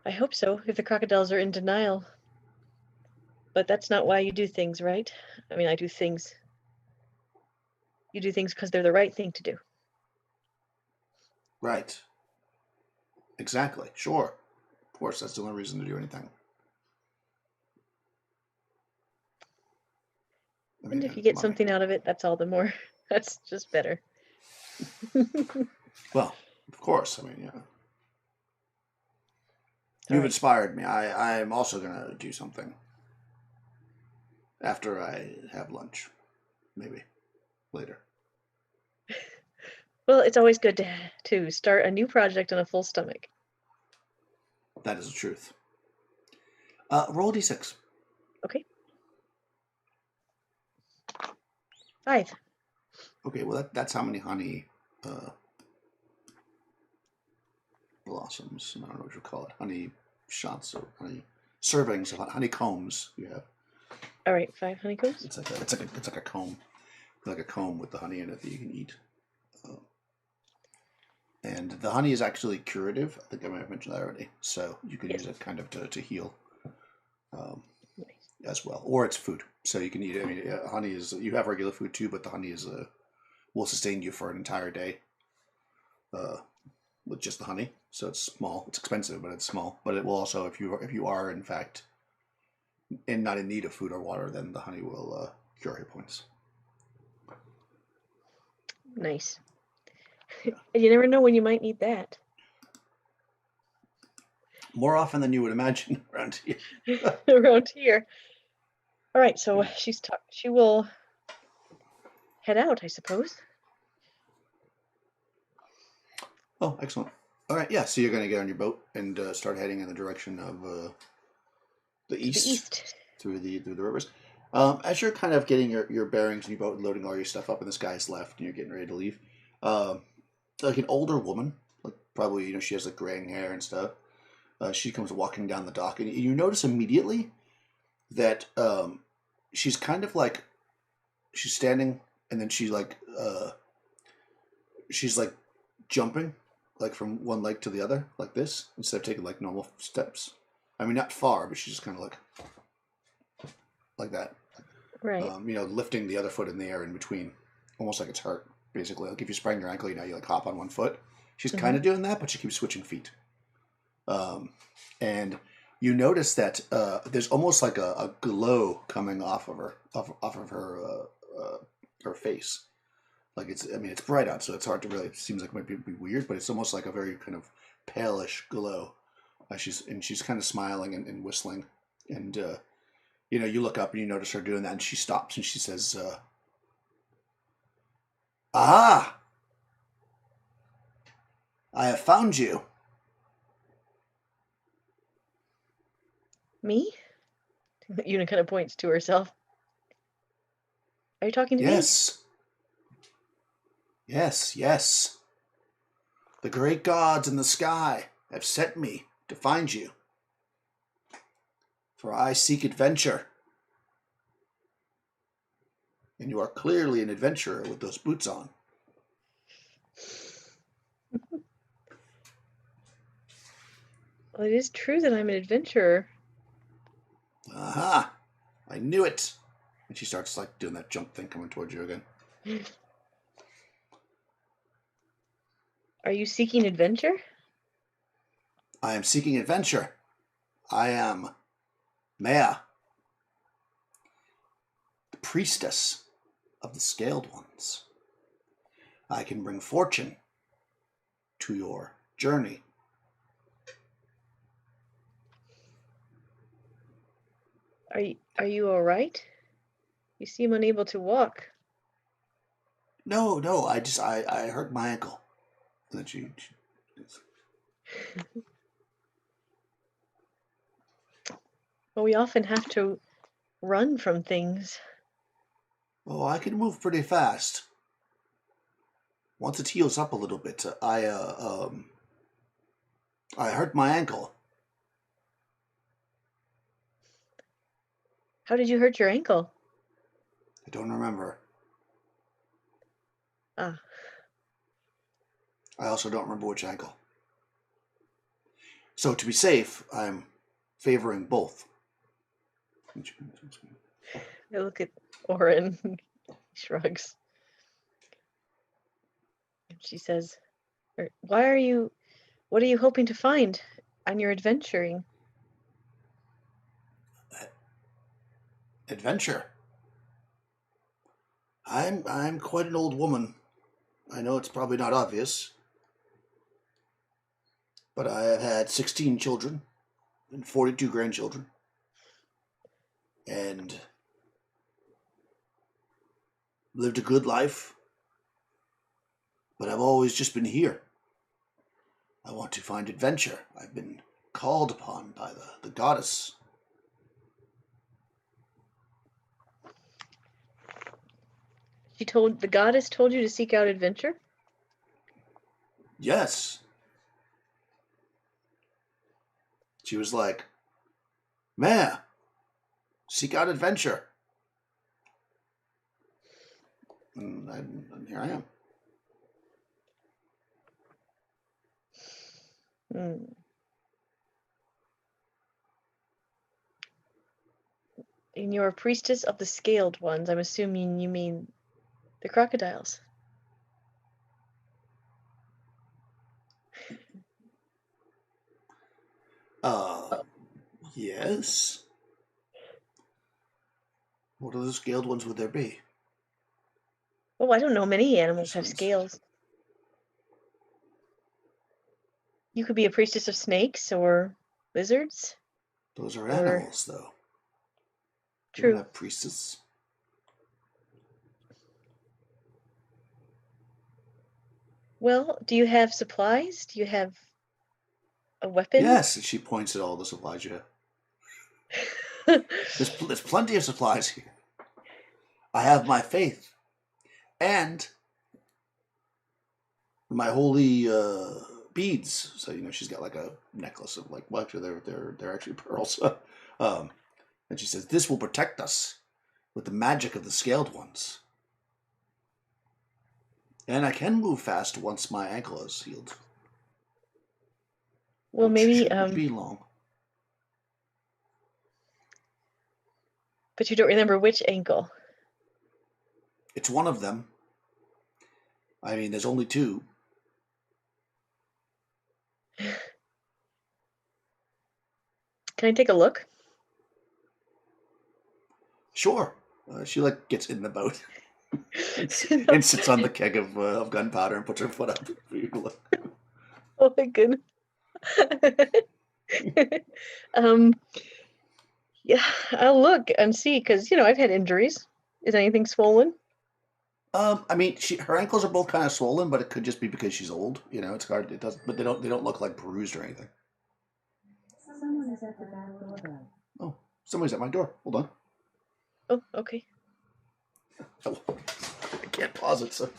I hope so, if the crocodiles are in denial. But that's not why you do things, right? I mean, I do things. You do things because they're the right thing to do. Right. Exactly. Sure. Of course, that's the only reason to do anything. I And mean, if you get money. something out of it, that's all the more. That's just better. Well, of course. I mean, yeah. All You've right. inspired me. I'm also going to do something after I have lunch. Maybe later. Well, it's always good to start a new project on a full stomach. That is the truth. Roll d6. Okay. 5. Okay, well, that's how many honey uh, blossoms. I don't know what you call it. Honey shots or honey servings of honeycombs you have. All right, 5 honeycombs. It's like a comb, like a comb with the honey in it that you can eat. Uh, and the honey is actually curative. I think I might have mentioned that already. So you can Yes. use it kind of to heal Nice. as well, or it's food. So you can eat it. I mean, honey is you have regular food too, but the honey is will sustain you for an entire day. with just the honey. So it's small. It's expensive, but it's small. But it will also, if you are in fact and not in need of food or water, then the honey will cure hit points. Nice. And you never know when you might need that. More often than you would imagine around here. Around here. All right, so she will head out, I suppose. Oh, excellent. All right, yeah. So you're going to get on your boat and start heading in the direction of the east, through the rivers. As you're kind of getting your bearings in your boat and loading all your stuff up, and this guy's left, and you're getting ready to leave, like an older woman, like probably she has like graying hair and stuff. She comes walking down the dock, and you notice immediately that she's kind of like she's standing, and then she's like jumping like from one leg to the other like this instead of taking like normal steps. I mean, not far, but she's just kind of like that. Right. Lifting the other foot in the air in between, almost like it's hurt. Basically, like if you sprain your ankle, you like hop on one foot. She's kind of doing that, but she keeps switching feet. And you notice that there's almost like a glow coming off of her face. Like it's bright out, so it's hard to really. It seems like it might be weird, but it's almost like a very kind of palish glow. She's kind of smiling and whistling, and you look up and you notice her doing that, and she stops and she says, "Ah, I have found you." Me? Una kind of points to herself. Are you talking to me? Yes. The great gods in the sky have sent me to find you. For I seek adventure. And you are clearly an adventurer with those boots on. Well, it is true that I'm an adventurer. Aha! I knew it! And she starts like doing that jump thing coming towards you again. Are you seeking adventure? I am seeking adventure. I am Maya, the priestess of the Scaled Ones. I can bring fortune to your journey. Are you all right? You seem unable to walk. No, I hurt my ankle. And then she Well, we often have to run from things. Oh, I can move pretty fast. Once it heals up a little bit, I hurt my ankle. How did you hurt your ankle? I don't remember. Ah. I also don't remember which ankle. So to be safe, I'm favoring both. I look at Oren. He shrugs. And she says, what are you hoping to find on your adventuring? Adventure. I'm quite an old woman. I know it's probably not obvious, but I have had 16 children and 42 grandchildren. And lived a good life, but I've always just been here. I want to find adventure. I've been called upon by the goddess. The goddess told you to seek out adventure? Yes. She was like, "Maya, seek out adventure." And here I am. And you're a priestess of the Scaled Ones. I'm assuming you mean the crocodiles. Uh, yes. What other scaled ones would there be? Oh, I don't know. Many animals have Ones. scales. You could be a priestess of snakes or lizards. Those are Or animals, though. We don't true. have priestess. Well, do you have supplies? Do you have a weapon? Yes, she points at all the supplies you have. There's plenty of supplies here. I have my faith and my holy beads. So she's got like a necklace of like, well, actually they're actually pearls. um, and she says this will protect us with the magic of the scaled ones. And I can move fast once my ankle is healed. Well, Which maybe shouldn't be long. but you don't remember which ankle. It's one of them. I mean, there's only two. Can I take a look? Sure. She like gets in the boat and sits on the keg of gunpowder and puts her foot up. Oh my goodness. Yeah, I'll look and see because I've had injuries. Is anything swollen? I mean, her ankles are both kind of swollen, but it could just be because she's old. It's hard. It doesn't, but they don't look like bruised or anything. Someone is at the back doorbell. Oh, somebody's at my door. Hold on. Oh, okay. Oh, I can't pause it, so.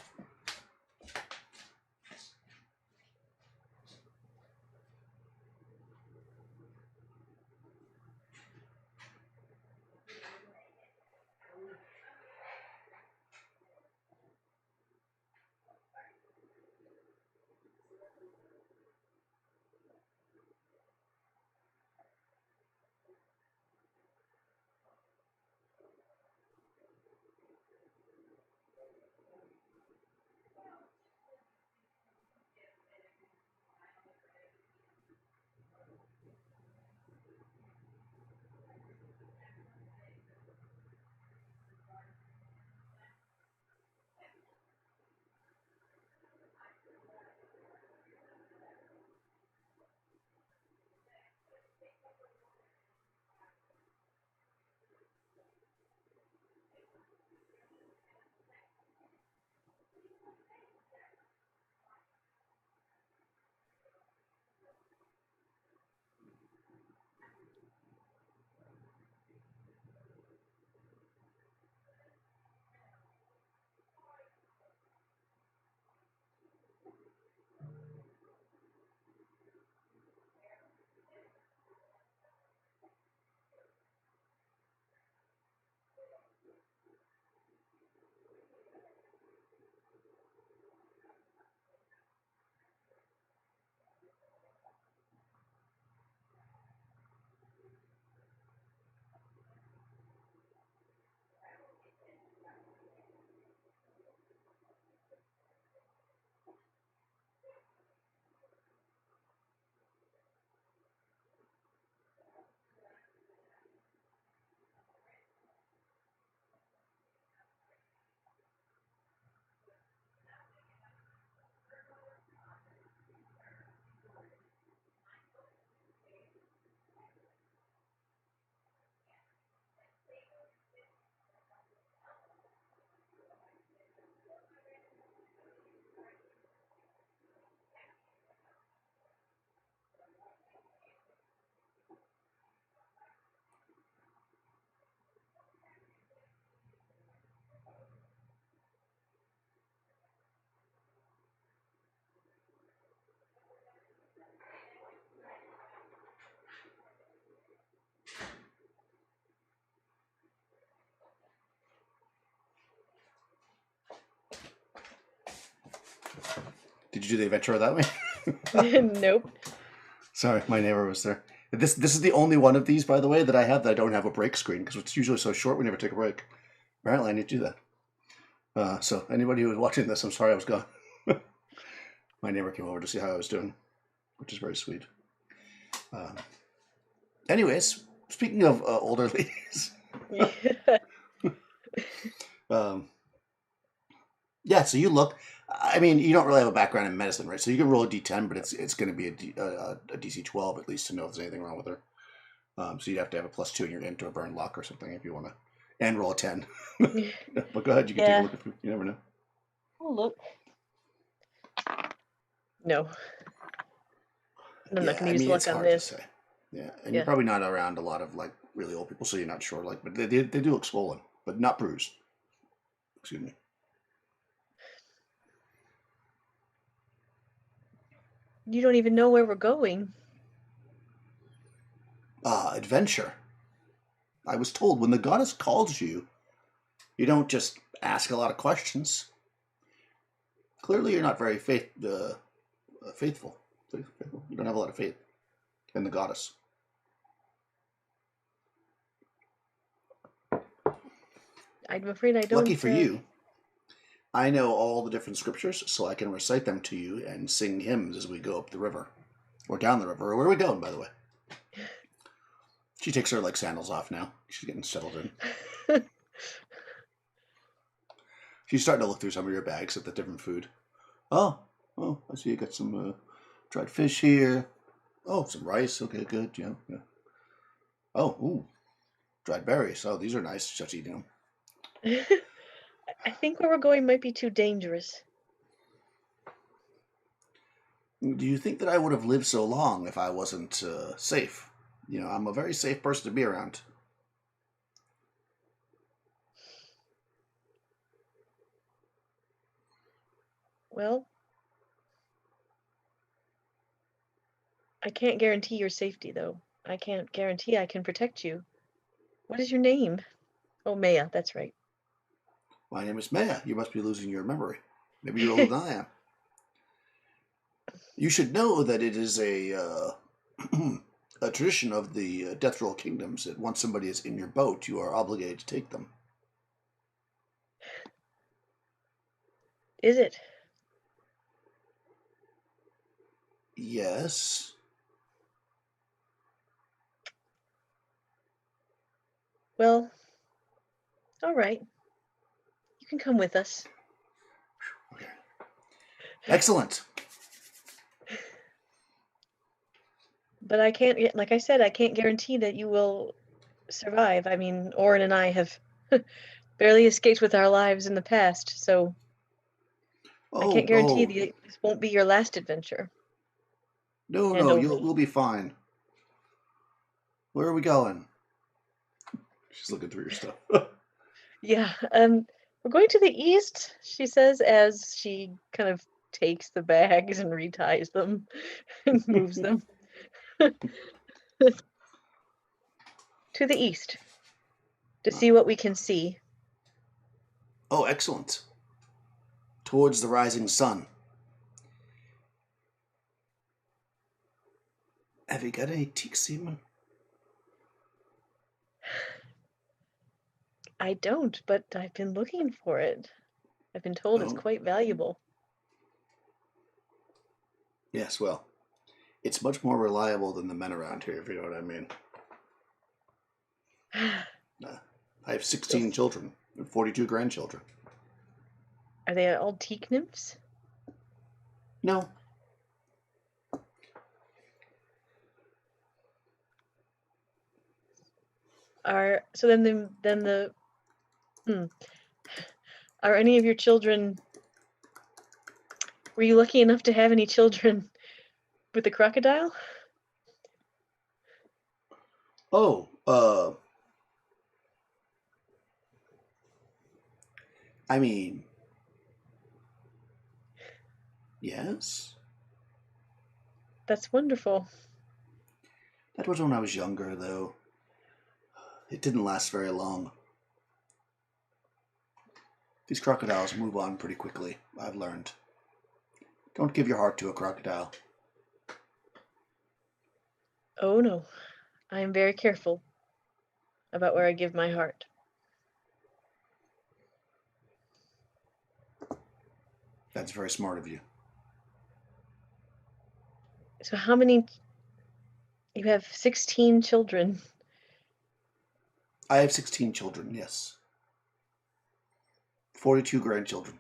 Did you do the adventure that way? Nope. Sorry, my neighbor was there. This is the only one of these, by the way, that I have that I don't have a break screen because it's usually so short we never take a break. Apparently, I need to do that. So anybody who was watching this, I'm sorry I was gone. My neighbor came over to see how I was doing, which is very sweet. Anyways, speaking of older ladies, Yeah. um, yeah. So you look. I mean, you don't really have a background in medicine, right? So you can roll a d10, but it's going to be a DC 12 at least to know if there's anything wrong with her. So you'd have to have a +2 in your int or burn luck or something if you want to, and roll a 10. But go ahead, you can take a Yeah. look if you never know. Oh, look. No. I'm not Yeah, going to I use mean, it's luck on hard to this. say. Yeah, and you're Yeah. probably not around a lot of like really old people, so you're not sure. Like, but they do look swollen, but not bruised. Excuse me. You don't even know where we're going. Adventure. I was told when the goddess calls you, you don't just ask a lot of questions. Clearly, you're not very faithful. Faithful. You don't have a lot of faith in the goddess. I'm afraid I don't. Lucky for you, I know all the different scriptures, so I can recite them to you and sing hymns as we go up the river. Or down the river. Or where are we going, by the way? She takes her like sandals off now. She's getting settled in. She's starting to look through some of your bags at the different food. Oh, I see you got some dried fish here. Oh, some rice. Okay, good. Yeah. Oh, ooh, dried berries. Oh, these are nice. Just eating them. I think where we're going might be too dangerous. Do you think that I would have lived so long if I wasn't safe? You know, I'm a very safe person to be around. Well, I can't guarantee your safety, though. I can't guarantee I can protect you. What is your name? Oh, Maya, that's right. My name is Maya. You must be losing your memory. Maybe you're older than I am. You should know that it is a a tradition of the death roll kingdoms that once somebody is in your boat, you are obligated to take them. Is it? Yes. Well, all right. You can come with us. Okay. Excellent. But I can't, like I said, I can't guarantee that you will survive. I mean, Orin and I have barely escaped with our lives in the past, so I can't guarantee this won't be your last adventure. No, And no, only. we'll be fine. Where are we going? She's looking through your stuff. Yeah, we're going to the east, she says as she kind of takes the bags and reties them and moves them. To the east to see what we can see. Oh, excellent. Towards the rising sun. Have you got any teak semen? I don't, but I've been looking for it. I've been told it's Oh, quite valuable. yes, well, it's much more reliable than the men around here, if you know what I mean. I have 16 children and 42 grandchildren. Are they all teak nymphs? No. Are so then the are any of your children, were you lucky enough to have any children with the crocodile? Oh, I mean, yes. That's wonderful. That was when I was younger, though. It didn't last very long. These crocodiles move on pretty quickly, I've learned. Don't give your heart to a crocodile. Oh no, I am very careful about where I give my heart. That's very smart of you. So how many You have 16 children. I have 16 children, yes. 42 grandchildren.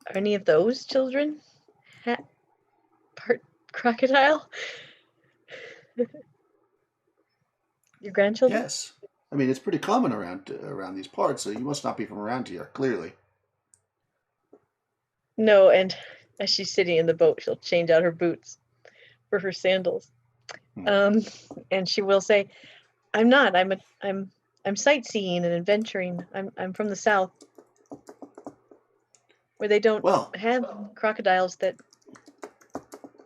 Are any of those children part crocodile? Your grandchildren? Yes. I mean, it's pretty common around these parts, so you must not be from around here, clearly. No, and as she's sitting in the boat, she'll change out her boots for her sandals. And she will say, "I'm not. I'm sightseeing and adventuring. I'm from the south, where they don't have crocodiles that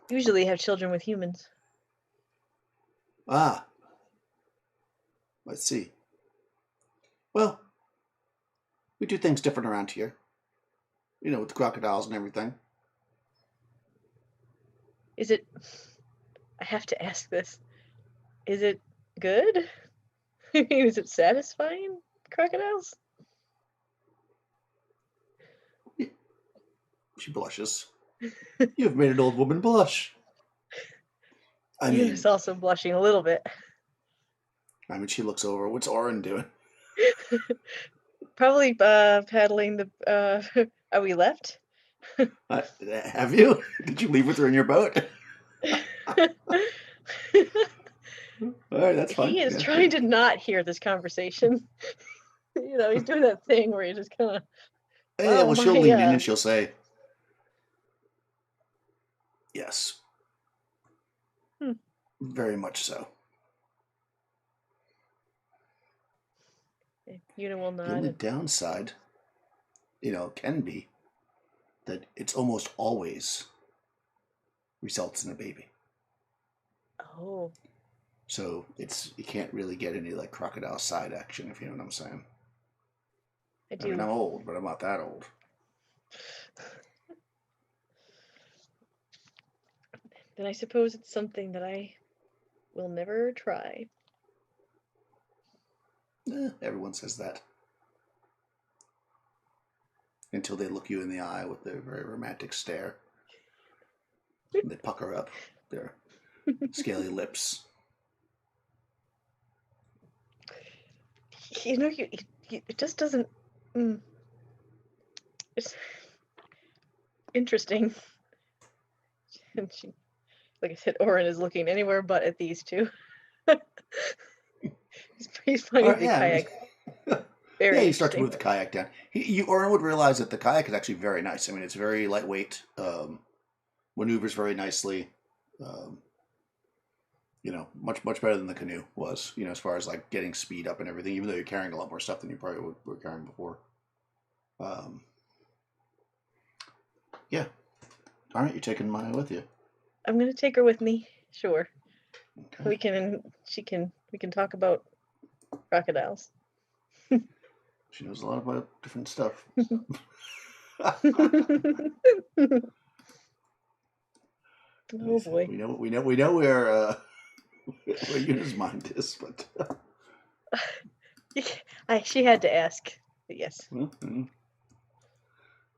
usually have children with humans." Ah. Let's see. Well, we do things different around here. You know, with the crocodiles and everything. Is it... I have to ask this. Is it good? Is it satisfying, crocodiles? She blushes. You've made an old woman blush. I mean, Yuna's also blushing a little bit. I mean, she looks over. What's Oren doing? Probably paddling the... Are we left? Have you? Did you leave with her in your boat? All right, that's fine. He is trying to not hear this conversation. You know, he's doing that thing where he just kind of... Yeah, well, she'll lean in and she'll say, yes. Very much so. Yuna will nod. The only downside, you know, can be that it's almost always results in a baby. Oh. So you can't really get any like crocodile side action, if you know what I'm saying. I do. I mean, I'm old, but I'm not that old. Then I suppose it's something that I will never try. Everyone says that. Until they look you in the eye with their very romantic stare. And they pucker up their scaly lips. You know, it just doesn't... It's interesting. And she, like I said, Oren is looking anywhere but at these two. He's finding the kayak very you start to move the kayak down. Oren would realize that the kayak is actually very nice. I mean, it's very lightweight, maneuvers very nicely. You know, much better than the canoe was, you know, as far as like getting speed up and everything, even though you're carrying a lot more stuff than you probably were carrying before. Yeah. All right, you're taking Maya with you. I'm going to take her with me. Sure. Okay. We can talk about crocodiles. She knows a lot about different stuff. Oh boy. We know where Yuna's mind is, but she had to ask. Yes. Mm-hmm.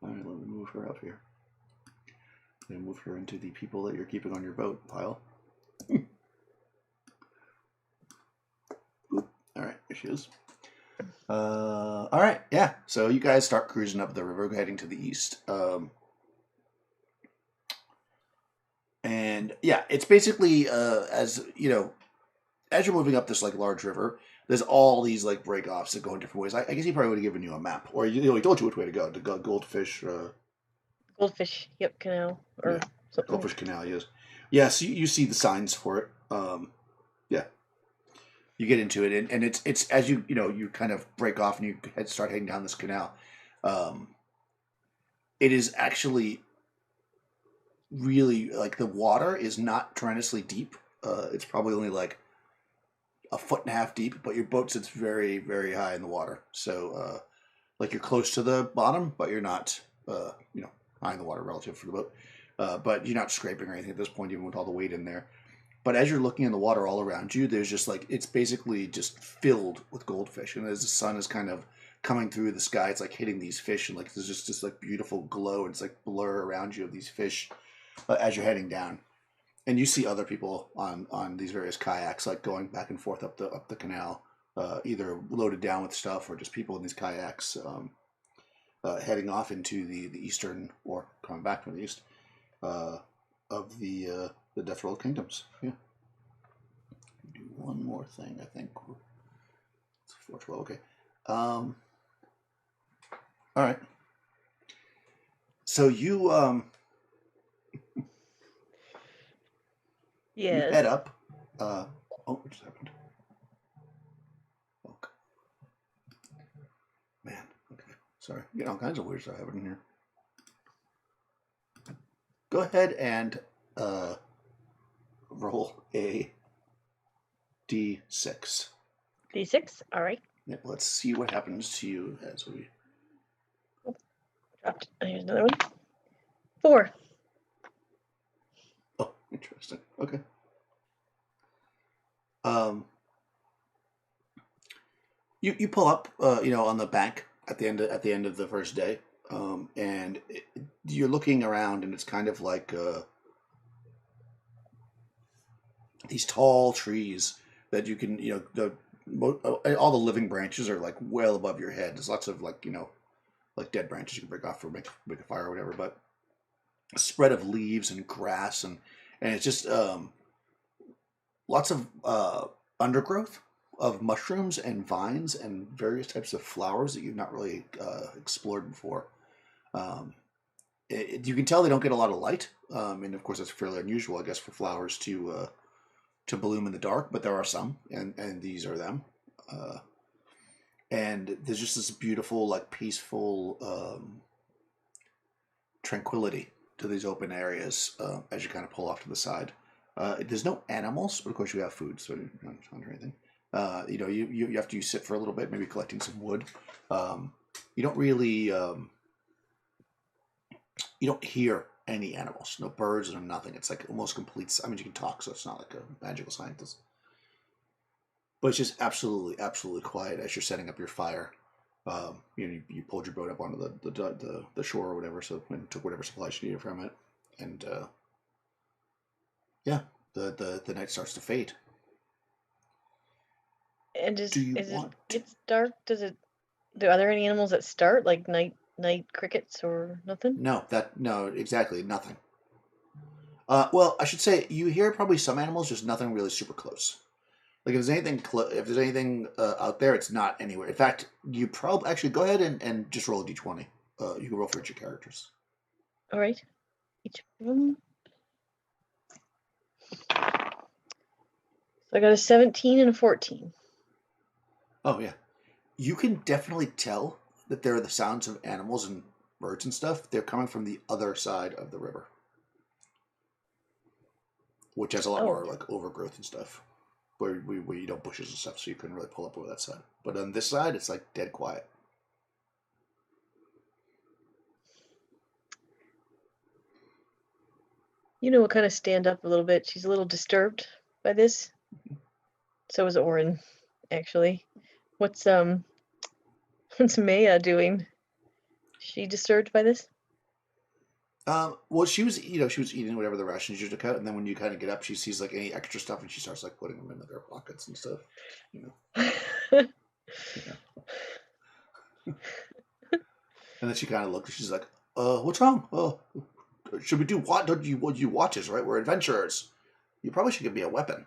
All right, let me move her up here. Then move her into the people that you're keeping on your boat pile. All right, there she is. All right, yeah. So you guys start cruising up the river, heading to the east. And yeah, it's basically as you know, as you're moving up this like large river, there's all these like break-offs that go in different ways. I guess he probably would have given you a map, or he told you which way to go. To go Goldfish. Goldfish, yep, canal or something. Goldfish Canal, yes. Yes, you see the signs for it. Yeah. You get into it, and it's as you kind of break off and you start heading down this canal. It is actually really like the water is not tremendously deep. It's probably only like a foot and a half deep, but your boat sits very, very high in the water. So, like you're close to the bottom, but you're not, high in the water relative for the boat. But you're not scraping or anything at this point, even with all the weight in there. But as you're looking in the water all around you, there's just like, it's basically just filled with goldfish. And as the sun is kind of coming through the sky, it's like hitting these fish, and like there's just this like beautiful glow. And it's like blur around you of these fish as you're heading down. And you see other people on these various kayaks, like going back and forth up the canal, either loaded down with stuff or just people in these kayaks heading off into the eastern or coming back from the east of the Death Roll Kingdoms. Yeah. Do one more thing, I think. It's 412. Okay. All right. So you you Yes. head up. Oh, what just happened? Okay. Man. Okay. Sorry. You know, all kinds of weird stuff happening here. Go ahead and roll a d6. D6. All right. Yeah, let's see what happens to you as we. Dropped. Here's another one. 4. Oh, interesting. Okay. You pull up, on the bank at the end of the first day, and you're looking around, and it's kind of like these tall trees that you can, all the living branches are like well above your head. There's lots of like dead branches you can break off for make a fire or whatever, but a spread of leaves and grass and it's just lots of undergrowth of mushrooms and vines and various types of flowers that you've not really explored before. You can tell they don't get a lot of light, and of course that's fairly unusual, I guess, for flowers to bloom in the dark. But there are some, and these are them. And there's just this beautiful, like peaceful tranquility to these open areas as you kind of pull off to the side. There's no animals, but of course you have food, so you're not hungry or anything. You have to sit for a little bit, maybe collecting some wood. You don't really you don't hear any animals, no birds, no nothing. It's like almost complete. I mean, you can talk, so it's not like a magical scientist. But it's just absolutely, absolutely quiet as you're setting up your fire. You pulled your boat up onto the shore or whatever, so and took whatever supplies you needed from it, and the night starts to fade. And Do you want? It's dark? Are there any animals that start like night crickets or nothing? No, exactly nothing. Well, I should say you hear probably some animals, just nothing really super close. Like if there's anything out there, it's not anywhere. In fact, you probably actually go ahead and just roll a d20. You can roll for each of your characters. All right, each of them. So I got a 17 and a 14. Oh yeah, you can definitely tell that there are the sounds of animals and birds and stuff. They're coming from the other side of the river, which has a lot more like overgrowth and stuff. Where you don't bushes and stuff, so you couldn't really pull up over that side. But on this side, it's like dead quiet. We'll kind of stand up a little bit. She's a little disturbed by this. So is Orin, actually. What's Maya doing? She disturbed by this? Well, she was eating whatever the rations you took out, and then when you kind of get up, she sees like any extra stuff, and she starts like putting them into their pockets and stuff. And then she kind of looks. She's like, what's wrong? Oh, should we do what? Don't you watch us, right? We're adventurers. You probably should give me a weapon.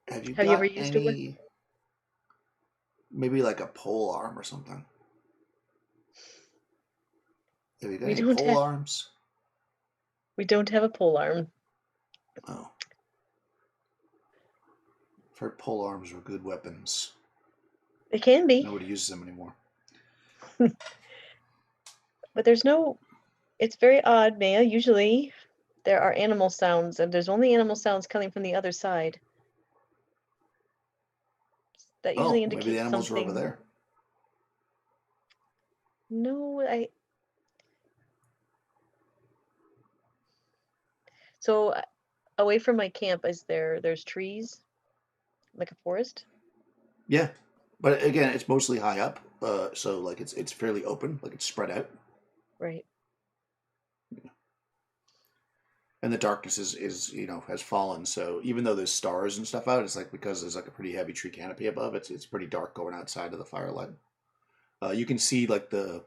Have you ever used a weapon? Maybe like a pole arm or something. Have you got any pole arms? We don't have a pole arm. Oh. I've heard pole arms were good weapons. They can be. Nobody uses them anymore. But there's no... It's very odd, Maya. Usually there are animal sounds, and there's only animal sounds coming from the other side. That usually indicates maybe the animals something... are over there. No, So, away from my camp, there's trees? Like a forest? Yeah. But again, it's mostly high up, so like it's fairly open, like it's spread out. Right. and the darkness is has fallen. So even though there's stars and stuff out, it's like because there's like a pretty heavy tree canopy above. It's pretty dark going outside of the firelight. You can see like the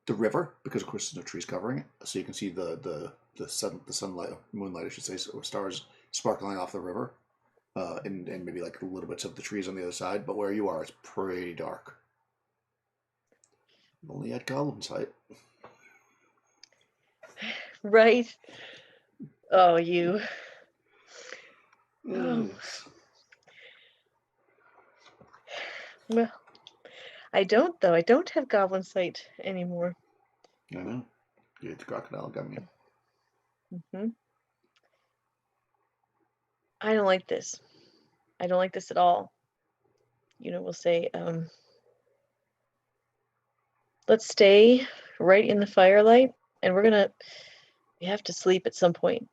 river because of course there's no trees covering it, so you can see the sunlight, moonlight, I should say, or stars sparkling off the river, and maybe like little bits of the trees on the other side. But where you are, it's pretty dark. Only at Gollum's height. Right. Oh, you. Oh. Well, I don't though. I don't have goblin sight anymore. I know. Yeah, the crocodile got me. Hmm. I don't like this. I don't like this at all. We'll say, let's stay right in the firelight, and we have to sleep at some point.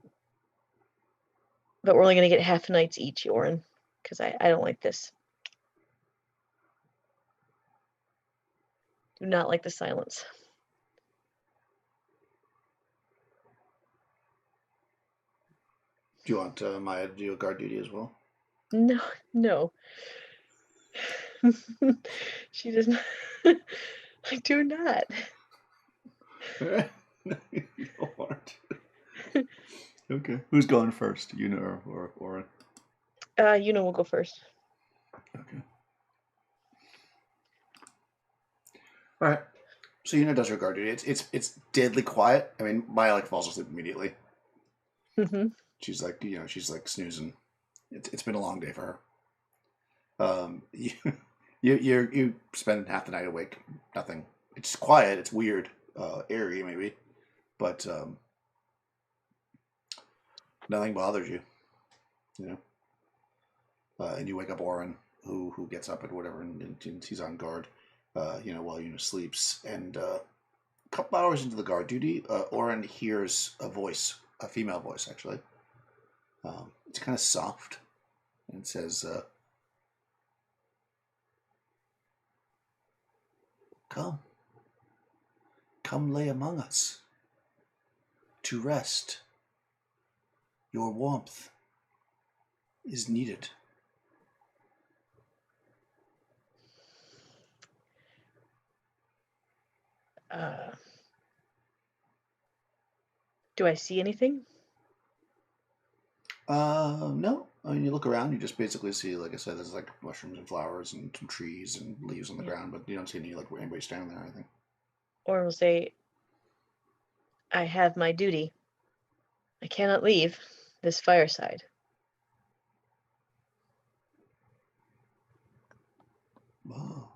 But we're only gonna get half nights each, Yoren, because I don't like this. Do not like the silence. Do you want Maya to do a guard duty as well? No, no. She does not. I do not. You don't want. Okay. Who's going first? Una or Oren? We'll go first. Okay. All right. So Una does her guard duty. It's deadly quiet. I mean, Maya like falls asleep immediately. Mm-hmm. She's like she's like snoozing. It's been a long day for her. You spend half the night awake. Nothing. It's quiet. It's weird. Airy maybe, but nothing bothers you. And you wake up Oren, who gets up at whatever, and he's on guard. While Una sleeps, and a couple hours into the guard duty, Oren hears a voice, a female voice actually. It's kind of soft, and it says, Come lay among us, to rest. Your warmth is needed. Do I see anything? No. I mean, you look around, you just basically see, like I said, there's like mushrooms and flowers and some trees and leaves on the ground, but you don't see anybody standing there or anything. Or we'll say, I have my duty. I cannot leave this fireside. Oh.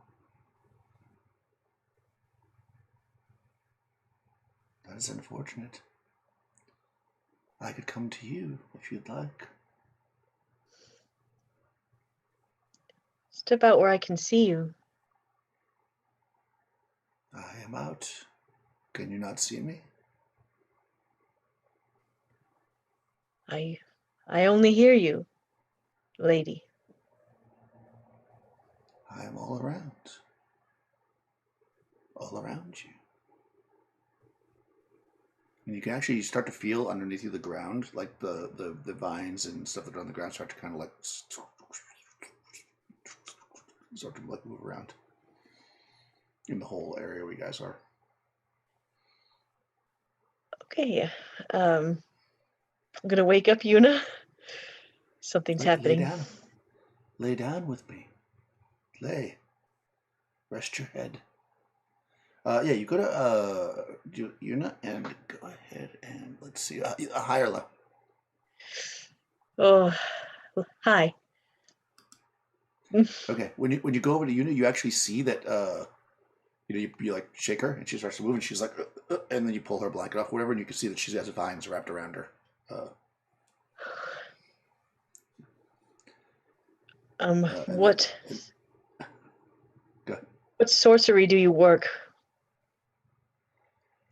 That is unfortunate. I could come to you if you'd like. Step out where I can see you. I am out. Can you not see me? I only hear you, lady. I am all around. All around you. And you can actually start to feel underneath you the ground, like the vines and stuff that are on the ground start to kind of like start to like move around in the whole area where you guys are. Okay. I'm gonna wake up Una. Something's happening. Lay down. Lay down with me. Lay. Rest your head. You go to Una and go ahead and let's see, high or low. Oh, hi. Okay, when you go over to Una, you actually see that you like shake her and she starts to move and she's like, and then you pull her blanket off, whatever, and you can see that she has vines wrapped around her. What? Go ahead. What sorcery do you work?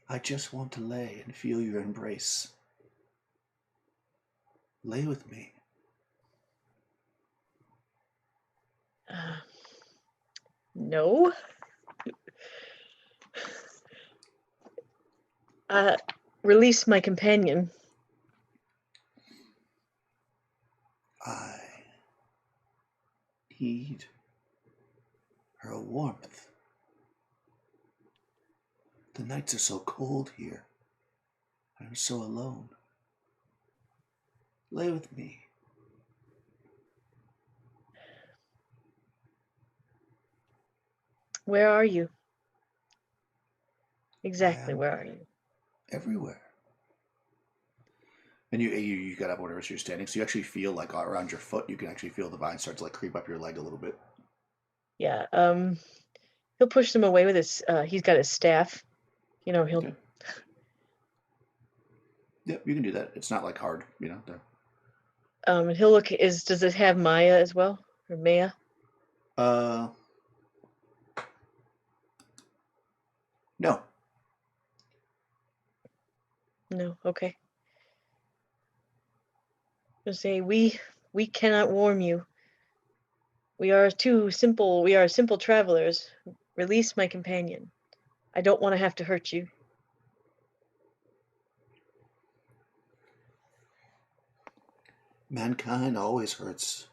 I just want to lay and feel your embrace. Lay with me. No. Release my companion. The nights are so cold here. I'm so alone. Lay with me. Where are you? I Exactly, am where are you? everywhere. And you got up whatever, so you're standing, so you actually feel like around your foot, you can actually feel the vine start to like creep up your leg a little bit. Yeah, he'll push them away with his, he's got his staff. He'll, Okay. Yep, you can do that. It's not like hard, and he'll look, does it have Maya as well? Or Maya? No. No, okay. He'll say, we cannot warm you. We are simple travelers. Release my companion. I don't want to have to hurt you. Mankind always hurts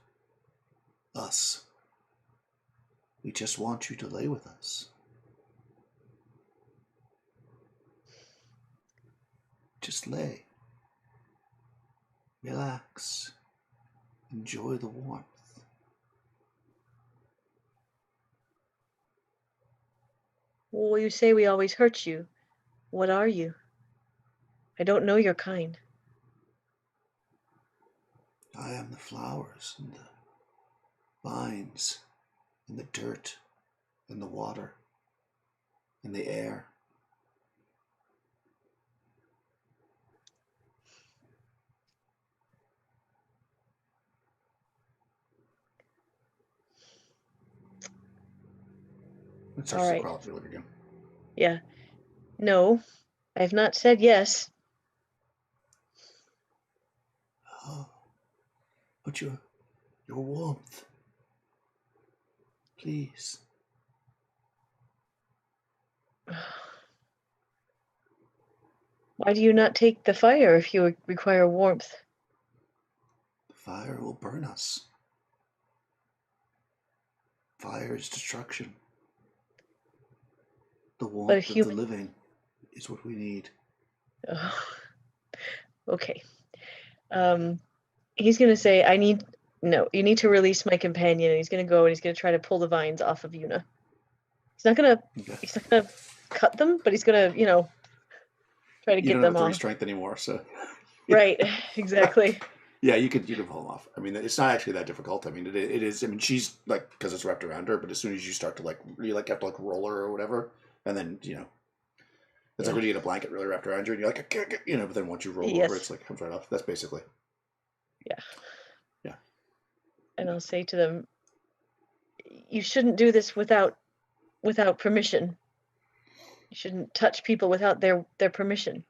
us. We just want you to lay with us. Just lay. Relax. Enjoy the warmth. Well, you say we always hurt you. What are you? I don't know your kind. I am the flowers and the vines and the dirt and the water and the air. It starts All to right. crawl up your leg again. Yeah. No, I have not said yes. Oh, but your warmth. Please. Why do you not take the fire if you require warmth? The fire will burn us. Fire is destruction. The But warmth if of the human... living is what we need. Okay. He's gonna say, you need to release my companion, and he's gonna go and he's gonna try to pull the vines off of Yuna. He's not gonna cut them, but he's gonna, try to You get don't have them three off. strength anymore, so Right, exactly. yeah, you can pull them off. I mean, it's not actually that difficult. I mean, it is. I mean, she's like, because it's wrapped around her, but as soon as you start to you have to roll her or whatever, and then it's like when you get a blanket really wrapped around you, and you're like, I can't get, but then once you roll over, it's like comes right off. That's basically. Yeah. Yeah. And I'll say to them, you shouldn't do this without permission. You shouldn't touch people without their permission.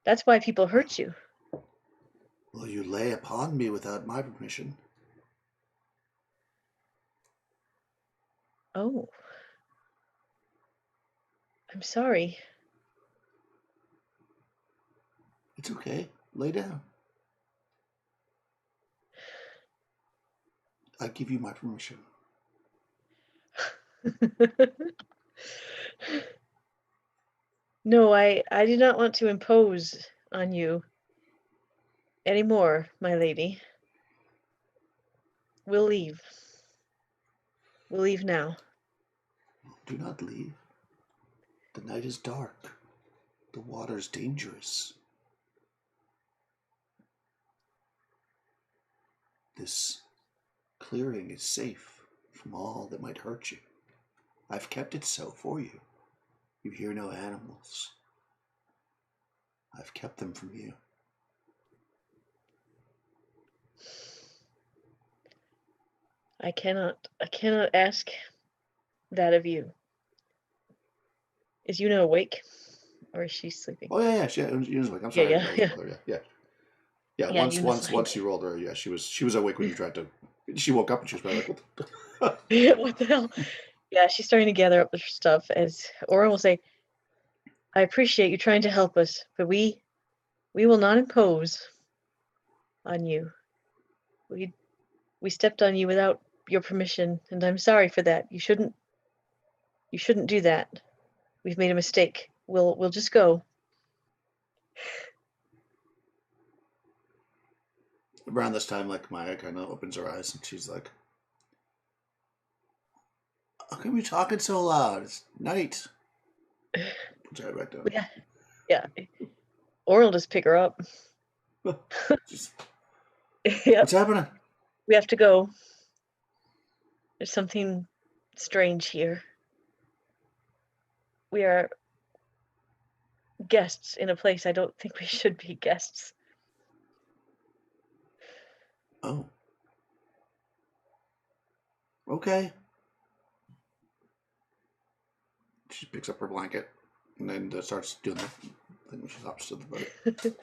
That's why people hurt you. Well, you lay upon me without my permission. Oh. I'm sorry. It's okay. Lay down. I give you my permission. No, I do not want to impose on you anymore, my lady. We'll leave. We'll leave now. Do not leave. The night is dark. The water's dangerous. This clearing is safe from all that might hurt you. I've kept it so for you. You hear no animals. I've kept them from you. I cannot ask that of you. Is Yuna awake? Or is she sleeping? Oh yeah, Yuna's awake. I'm sorry, Yeah. Yeah, Yuna's once you rolled her, yeah, she was awake when you tried to. She woke up and she was probably like, "What What the hell?" Yeah, she's starting to gather up her stuff. As Oren will say, I appreciate you trying to help us, but we will not impose on you. We stepped on you without your permission, and I'm sorry for that. You shouldn't do that. We've made a mistake. We'll just go. Around this time, like, Maya kind of opens her eyes and she's like, "How come you talking so loud? It's night." Puts her head back down. Yeah. Orin will just pick her up. Just, Yep. what's happening? We have to go. There's something strange here. We are guests in a place I don't think we should be guests. Oh. Okay. She picks up her blanket and then starts doing the thing when she hops to the boat.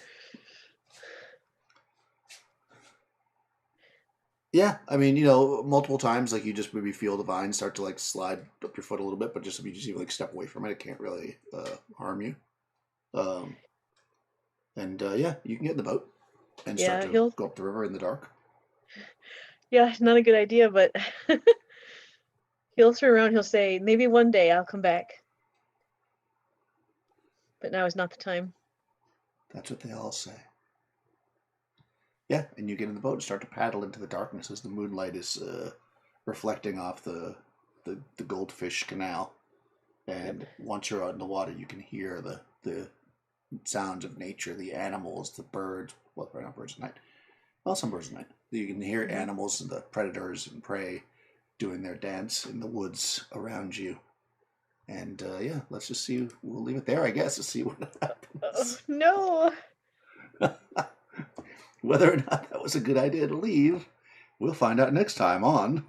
Yeah, I mean, multiple times, like, you just maybe feel the vine start to, like, slide up your foot a little bit, but just if you just even, like, step away from it, it can't really harm you. Yeah, you can get in the boat and start to go up the river in the dark. Yeah, not a good idea, but he'll turn around, he'll say, maybe one day I'll come back. But now is not the time. That's what they all say. Yeah, and you get in the boat and start to paddle into the darkness as the moonlight is reflecting off the goldfish canal. And once you're out in the water, you can hear the sounds of nature, the animals, the birds. Well, probably not birds at night. Well, some birds at night. You can hear animals, the predators and prey, doing their dance in the woods around you. And yeah, let's just see. We'll leave it there, I guess, to see what happens. Oh, no. Whether or not that was a good idea to leave, we'll find out next time on